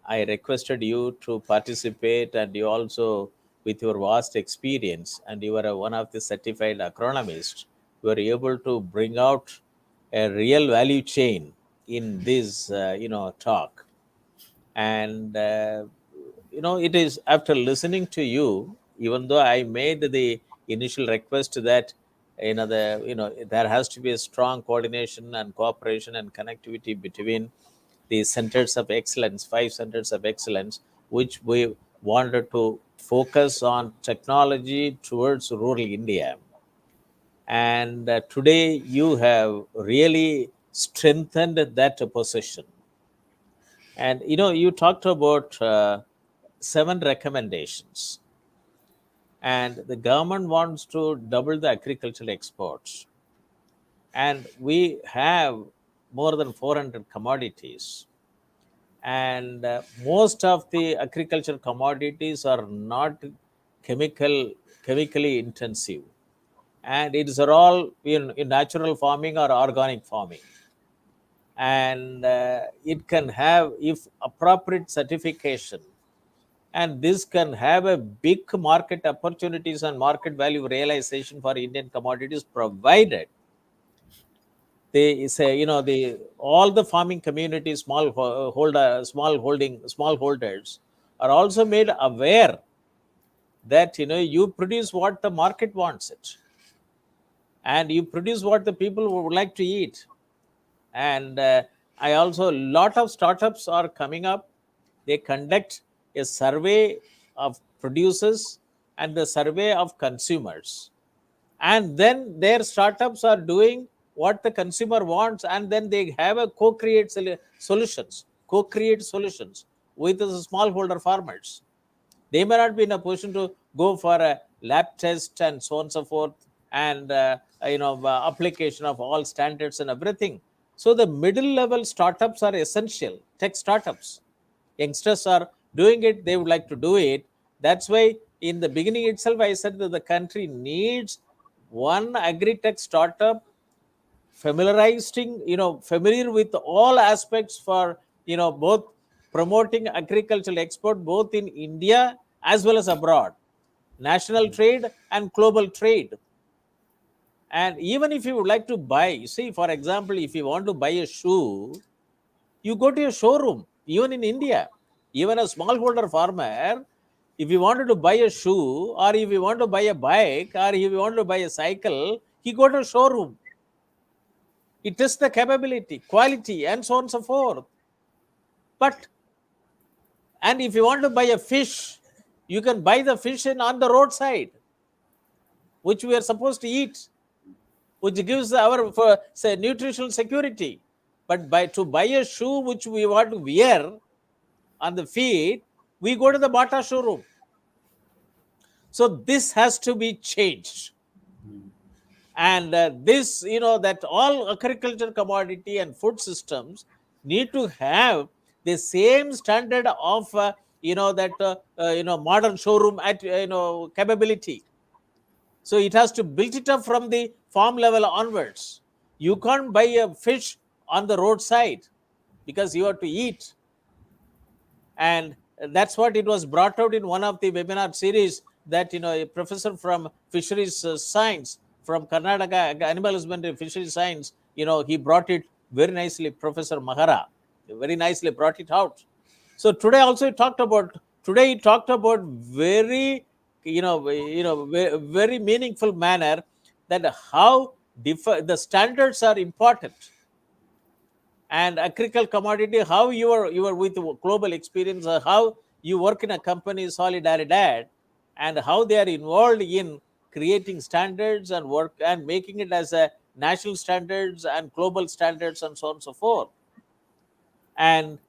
I requested you to participate, and you also, with your vast experience, and you are one of the certified agronomists, were able to bring out a real value chain in this, talk. And it is after listening to you, even though I made the initial request that there has to be a strong coordination and cooperation and connectivity between the centers of excellence, 5 centers of excellence, which we wanted to focus on technology towards rural India. And today you have really strengthened that position. And you talked about 7 recommendations, and the government wants to double the agricultural exports, and we have more than 400 commodities, and most of the agricultural commodities are not chemically intensive, and it is all in natural farming or organic farming. And it can have, if appropriate certification, and this can have a big market opportunities and market value realization for Indian commodities, provided they say, the all the farming communities, small holders are also made aware that you produce what the market wants it, and you produce what the people would like to eat. And I also, lot of startups are coming up. They conduct a survey of producers and the survey of consumers, and then their startups are doing what the consumer wants, and then they have a co-create solutions with the smallholder farmers. They may not be in a position to go for a lab test and so on and so forth, and application of all standards and everything. So the middle level startups are essential, tech startups. Youngsters are doing it, they would like to do it. That's why in the beginning itself I said that the country needs one agri-tech startup familiar with all aspects for both promoting agricultural export both in India as well as abroad, national trade and global trade. And even if you would like to buy, see, for example, if you want to buy a shoe, you go to a showroom. Even in India, even a smallholder farmer, if you wanted to buy a shoe, or if you want to buy a bike, or if you want to buy a cycle, he go to a showroom. It tests the capability, quality, and so on and so forth. But, and if you want to buy a fish, you can buy the fish on the roadside, which we are supposed to eat, which gives our say nutritional security. But to buy a shoe which we want to wear on the feet, we go to the Bata showroom. So this has to be changed. And this, that all agriculture commodity and food systems need to have the same standard of, modern showroom at, capability. So it has to build it up from the farm level onwards. You can't buy a fish on the roadside because you have to eat. And that's what it was brought out in one of the webinar series that, a professor from fisheries science from Karnataka, animal husbandry fisheries science, he brought it very nicely, Professor Mahara, very nicely brought it out. So today also he talked about very, very meaningful manner that how the standards are important. And agricultural commodity, how you are with global experience, how you work in a company Solidaridad, and how they are involved in creating standards and work and making it as a national standards and global standards and so on and so forth. And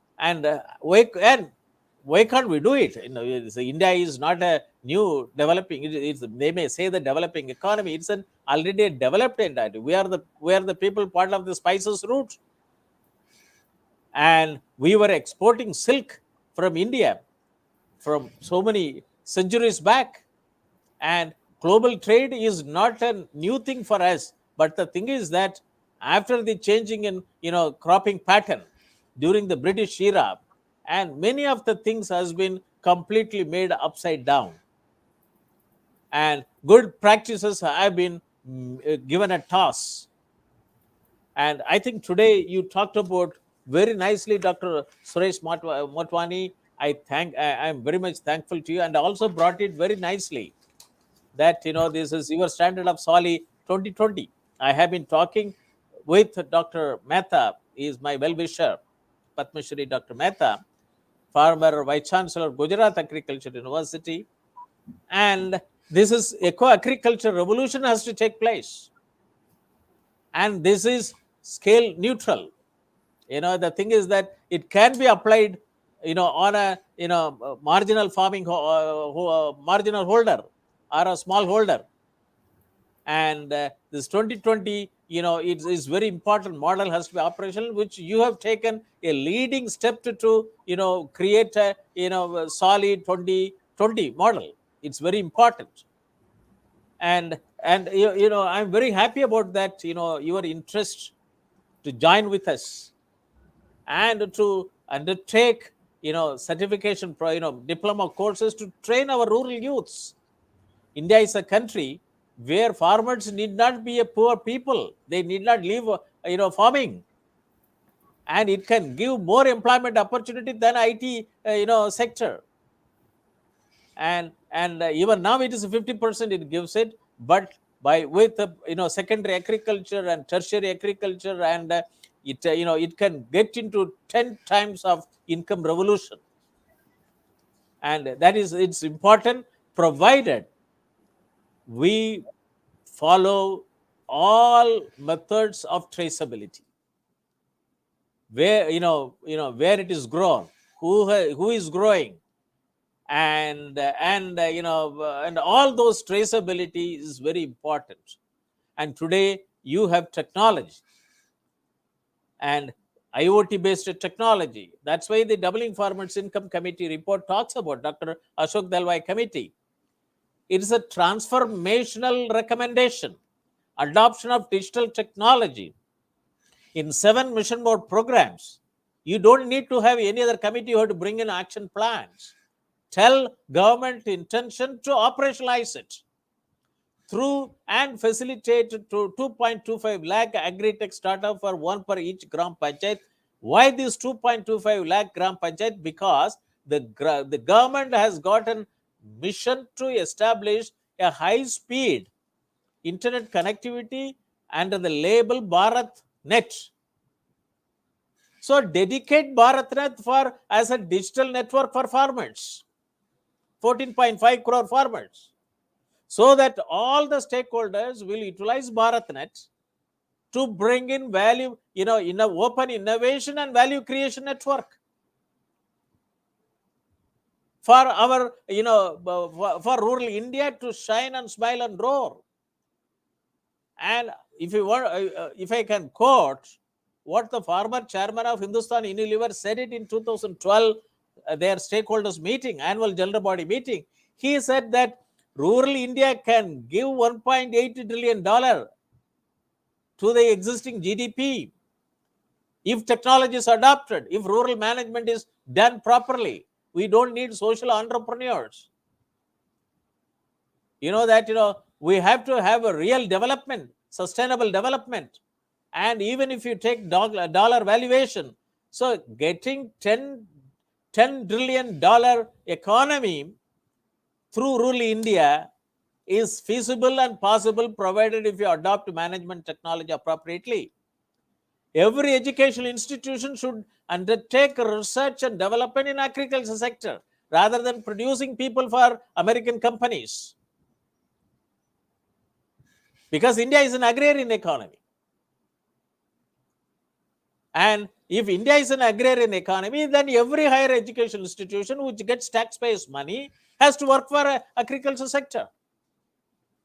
why can't we do it? India is not a new developing. They may say the developing economy. It's an already developed entity. We are the people part of the spices route. And we were exporting silk from India from so many centuries back. And global trade is not a new thing for us. But the thing is that after the changing in cropping pattern during the British era, and many of the things has been completely made upside down. And good practices have been given a toss. And I think today you talked about very nicely, Dr. Suresh Motwani. I'm very much thankful to you, and also brought it very nicely that this is your standard of Soli 2020. I have been talking with Dr. Mehta. He is my well-wisher, Padma Shri Dr. Mehta, former Vice Chancellor Gujarat Agriculture University, and this is eco-agriculture revolution has to take place. And this is scale neutral. The thing is that it can be applied on a marginal farming marginal holder or a small holder. And this 2020 it is very important model has to be operational, which you have taken a leading step to create a solid 2020 model. It's very important. And I'm very happy about that, your interest to join with us and to undertake certification diploma courses to train our rural youths. India is a country where farmers need not be a poor people. They need not live farming, and it can give more employment opportunity than IT sector. And even now it is 50% it gives it, but with secondary agriculture and tertiary agriculture, and it can get into 10 times of income revolution. And that is, it's important, provided we follow all methods of traceability, where where it is grown, who is growing, and all those traceability is very important. And today you have technology and IoT based technology. That's why the Doubling Farmers Income Committee report talks about, Dr. Ashok Dalwai Committee. It is a transformational recommendation. Adoption of digital technology in 7 mission mode programs. You don't need to have any other committee. You have to bring in action plans. Tell government intention to operationalize it through and facilitate to 2.25 lakh agri-tech startup for 1 per each gram panchayat. Why this 2.25 lakh gram panchayat? Because the government has got a mission to establish a high-speed internet connectivity under the label Bharat Net. So dedicate BharatNet for as a digital network for farmers, 14.5 crore farmers, so that all the stakeholders will utilize BharatNet to bring in value, in an open innovation and value creation network for our, for rural India to shine and smile and roar. And if you want, if I can quote what the former chairman of Hindustan Unilever said it in 2012, their stakeholders meeting, annual general body meeting, he said that rural India can give $1.8 trillion to the existing GDP if technology is adopted, if rural management is done properly. We don't need social entrepreneurs. We have to have a real development, sustainable development. And even if you take dollar valuation, so getting $10 trillion economy through rural India is feasible and possible, provided if you adopt management technology appropriately. Every educational institution should undertake research and development in agriculture sector rather than producing people for American companies. Because India is an agrarian economy. And if India is an agrarian economy, then every higher education institution which gets taxpayers' money has to work for an agriculture sector.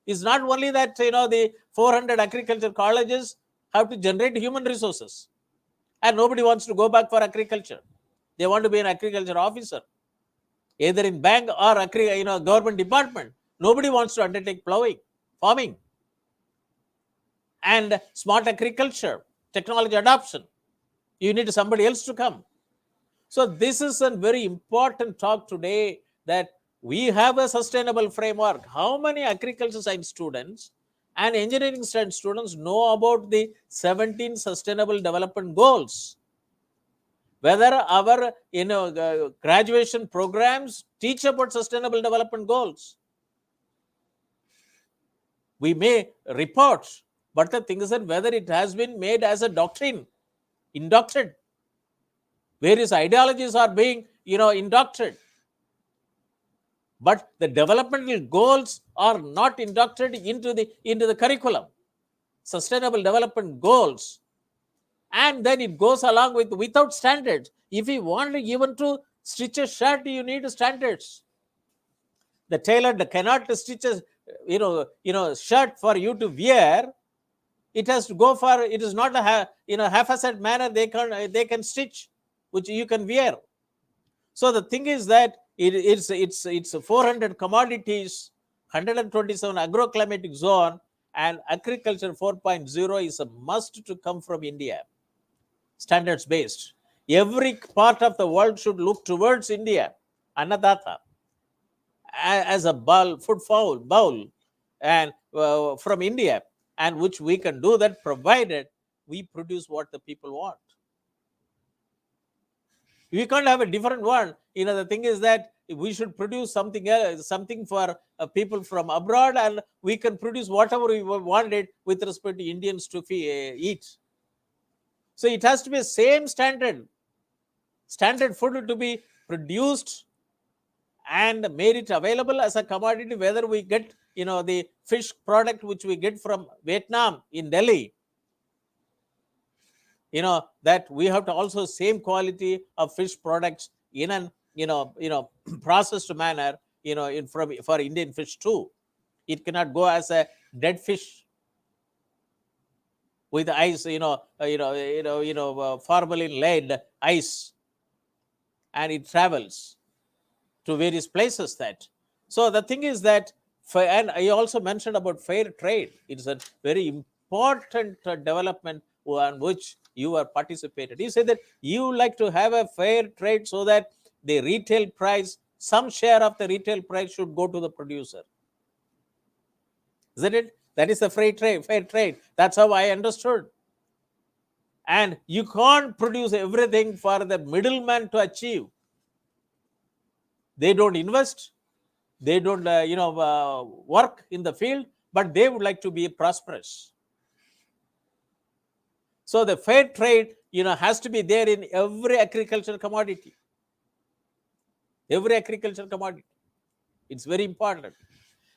It's not only that the 400 agriculture colleges have to generate human resources, and nobody wants to go back for agriculture. They want to be an agriculture officer, either in bank or government department. Nobody wants to undertake plowing, farming, and smart agriculture, technology adoption. You need somebody else to come. So this is a very important talk today, that we have a sustainable framework. How many agriculture science students and engineering science students know about the 17 sustainable development goals? Whether our graduation programs teach about sustainable development goals? We may report, but the thing is that whether it has been made as a doctrine, indoctrinated, various ideologies are being indoctrinated, but the developmental goals are not indoctrinated into the curriculum. Sustainable development goals, and then it goes along without standards. If you want even to stitch a shirt, you need standards. The tailor cannot stitch a shirt for you to wear. It has to go for, it is not a half-assed manner they can stitch, which you can wear. So the thing is that it's 400 commodities, 127 agroclimatic zone, and agriculture 4.0 is a must to come from India. Standards based. Every part of the world should look towards India, Annadata, as a food bowl, and from India, and which we can do that provided we produce what the people want. We can't have a different one. The thing is that we should produce something else, something for people from abroad, and we can produce whatever we wanted with respect to Indians to eat. So it has to be the same standard food to be produced and made it available as a commodity, whether we get the fish product which we get from Vietnam in Delhi, that we have to also same quality of fish products in an processed manner, for Indian fish too. It cannot go as a dead fish with ice, formalin laid ice, and it travels to various places. That so the thing is that, and I also mentioned about fair trade. It's a very important development on which you are participated. You say that you like to have a fair trade so that the retail price, some share of the retail price should go to the producer. Isn't it? That is the fair trade. That's how I understood. And you can't produce everything for the middleman to achieve. They don't invest, they don't work in the field, but they would like to be prosperous. So the fair trade has to be there in every agricultural commodity. It's very important.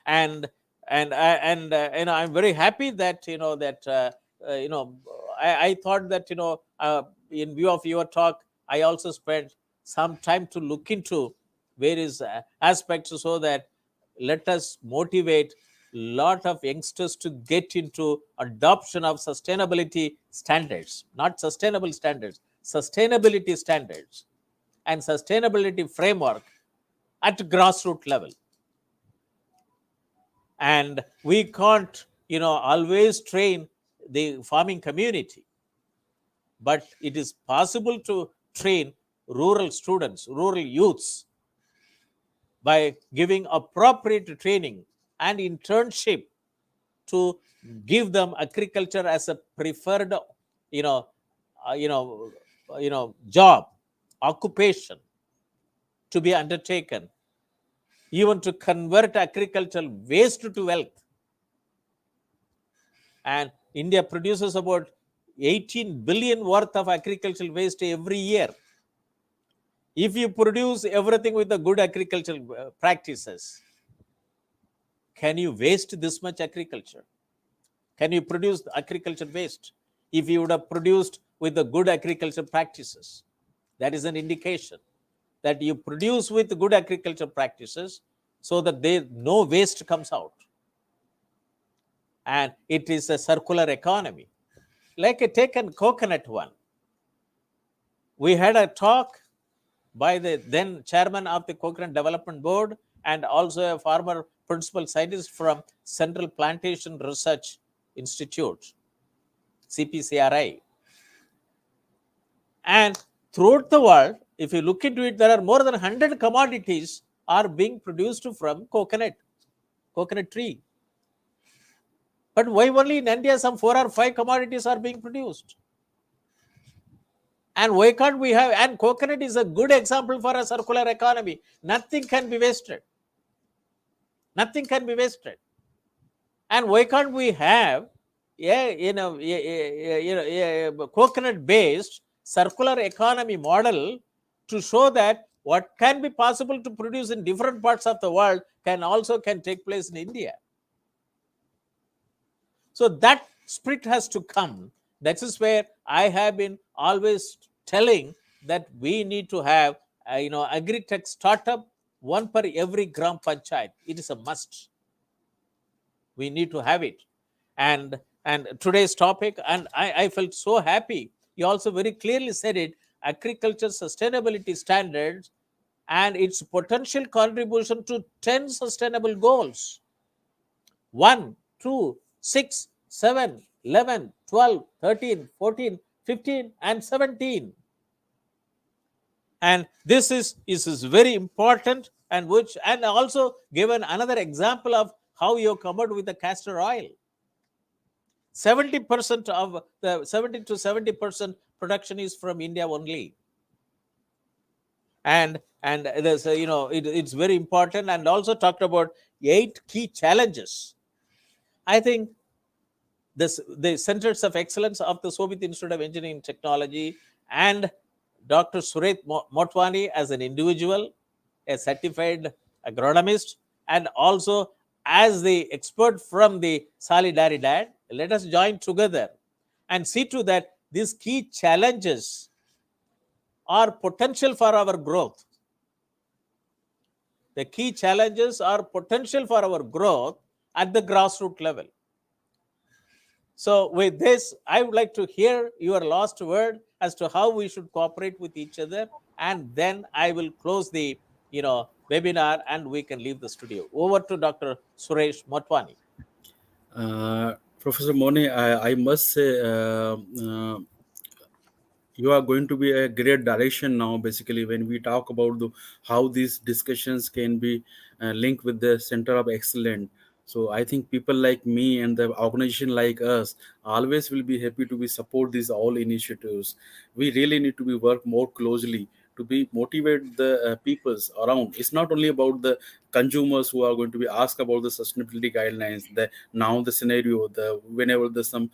And I'm very happy that I thought that in view of your talk, I also spent some time to look into various aspects, so that let us motivate lot of youngsters to get into adoption of sustainability standards, not sustainable standards, sustainability standards and sustainability framework at grassroots level. And we can't always train the farming community, but it is possible to train rural students, rural youths, by giving appropriate training and internship to give them agriculture as a preferred job, occupation to be undertaken, even to convert agricultural waste to wealth. And India produces about 18 billion worth of agricultural waste every year. If you produce everything with the good agricultural practices, can you waste this much agriculture? Can you produce agriculture waste? If you would have produced with the good agriculture practices, that is an indication that you produce with good agriculture practices, so that no waste comes out. And it is a circular economy. Like take a coconut one. We had a talk by the then chairman of the Coconut Development Board, and also a former principal scientist from Central Plantation Research Institute, CPCRI. And throughout the world, if you look into it, there are more than 100 commodities are being produced from coconut tree. But why only in India some 4 or 5 commodities are being produced? And why can't we have, and coconut is a good example for a circular economy. Nothing can be wasted. Nothing can be wasted. And why can't we have coconut based circular economy model to show that what can be possible to produce in different parts of the world can take place in India. So that spirit has to come. That is where I have been always telling that we need to have agri-tech startup, one per every gram panchayat. It is a must. We need to have it. And today's topic, and I felt so happy. You also very clearly said it, agriculture sustainability standards and its potential contribution to 10 sustainable goals. 1, 2, 6, 7, 11, 12, 13, 14, 15, and 17. And this is very important, and also given another example of how you come out with the castor oil. 70% of the 70 to 70% production is from India only. And there's it's very important, and also talked about 8 key challenges. I think the centers of excellence of the Soviet Institute of Engineering and Technology, and Dr. Suresh Motwani as an individual, a certified agronomist, and also as the expert from the Solidaridad, let us join together and see to that these key challenges are potential for our growth. the key challenges or potential for our growth at the grassroots level. So with this, I would like to hear your last word as to how we should cooperate with each other, and then I will close the webinar and we can leave the studio. Over to Dr. Suresh Motwani. Professor Moni, I must say, you are going to be a great direction now, basically, when we talk about how these discussions can be linked with the center of excellence. So I think people like me and the organization like us always will be happy to be support these all initiatives. We really need to be work more closely to be motivate the peoples around. It's not only about the consumers who are going to be asked about the sustainability guidelines. The now the scenario, the whenever there's some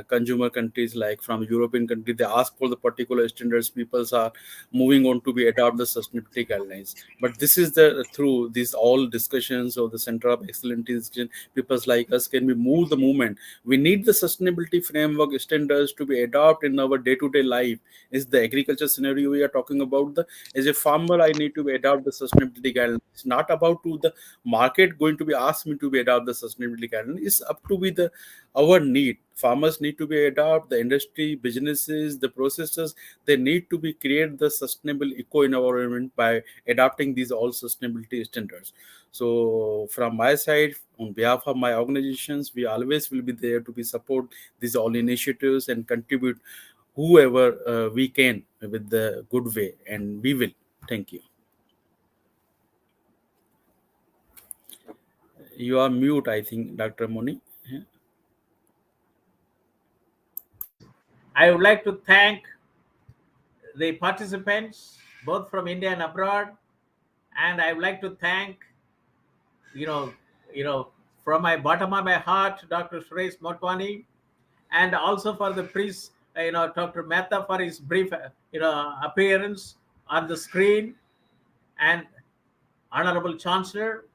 consumer countries like from European country, they ask for the particular standards. Peoples are moving on to be adopt the sustainability guidelines. But this is the through these all discussions of the center of excellence discussion, peoples like us can be move the movement. We need the sustainability framework standards to be adopted in our day-to-day life. Is the agriculture scenario we are talking about? The as a farmer, I need to be adopt the sustainability guidelines. It's not about to the market going to be asked me to be adopt the sustainability guidelines. It's up to be the our need. Farmers need to be adopt, the industry, businesses, the processors, they need to be create the sustainable eco environment by adopting these all sustainability standards. So from my side, on behalf of my organizations, we always will be there to be support these all initiatives and contribute whoever we can with the good way, and we will. Thank you. You are mute, I think, Dr. Moni. Yeah. I would like to thank the participants, both from India and abroad, and I would like to thank, from my bottom of my heart, Dr. Suresh Motwani, and also for the priest, Dr. Mehta, for his brief, appearance on the screen, and Honorable Chancellor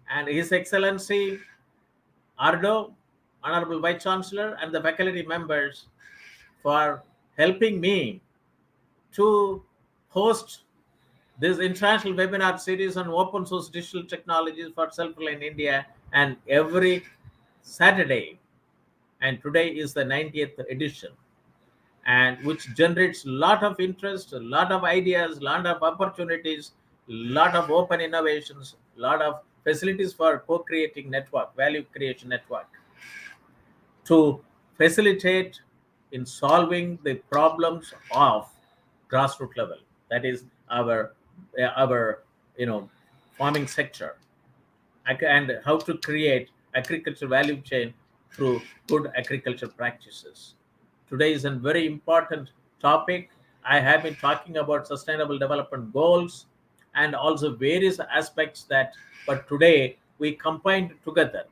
and His Excellency Ardo, Honorable Vice Chancellor, and the faculty members for helping me to host this international webinar series on open source digital technologies for self-reliant India, and every Saturday. And today is the 90th edition, and which generates a lot of interest, a lot of ideas, a lot of opportunities, a lot of open innovations, a lot of facilities for co-creating network, value creation network, to facilitate in solving the problems of grassroots level. That is our farming sector, and how to create agriculture value chain through good agriculture practices. Today is a very important topic. I have been talking about sustainable development goals and also various aspects that, but today we combined together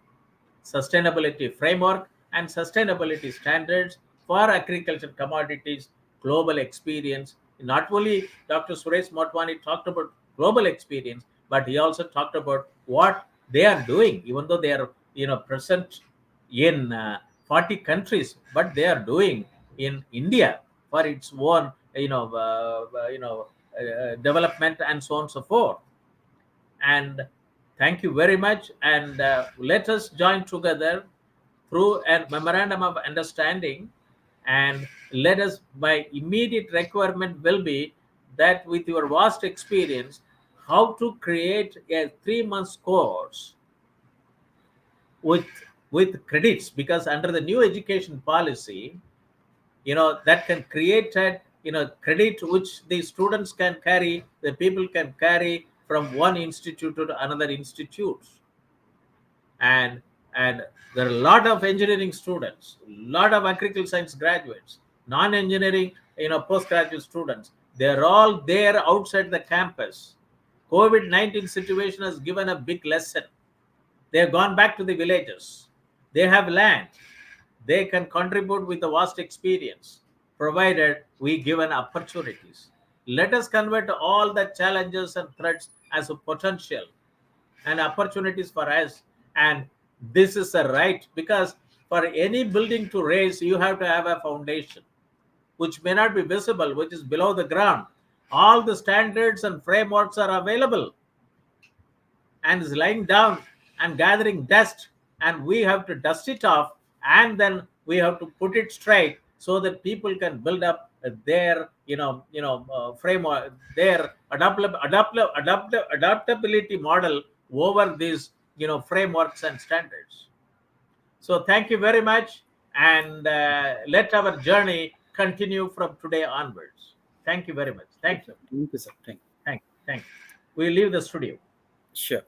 sustainability framework and sustainability standards for agriculture commodities, global experience. Not only Dr. Suresh Motwani talked about global experience, but he also talked about what they are doing, even though they are present in 40 countries, but they are doing in India for its own development and so on and so forth. And thank you very much, and let us join together through a memorandum of understanding, and let us, my immediate requirement will be that with your vast experience, how to create a 3-month course with credits, because under the new education policy, that can create a credit which the students can carry, the people can carry from one institute to another institute. And there are a lot of engineering students, a lot of agricultural science graduates, non-engineering postgraduate students. They're all there outside the campus. COVID-19 situation has given a big lesson. They have gone back to the villages. They have land. They can contribute with a vast experience, provided we given opportunities. Let us convert all the challenges and threats as a potential and opportunities for us. And this is a right, because for any building to raise, you have to have a foundation, which may not be visible, which is below the ground. All the standards and frameworks are available. and is lying down and gathering dust, and we have to dust it off, and then we have to put it straight so that people can build up their framework, their adaptability model over these frameworks and standards. So thank you very much, and let our journey continue from today onwards. Thank you very much. Thank you. Thank you, sir. Thank you. We leave the studio. Sure.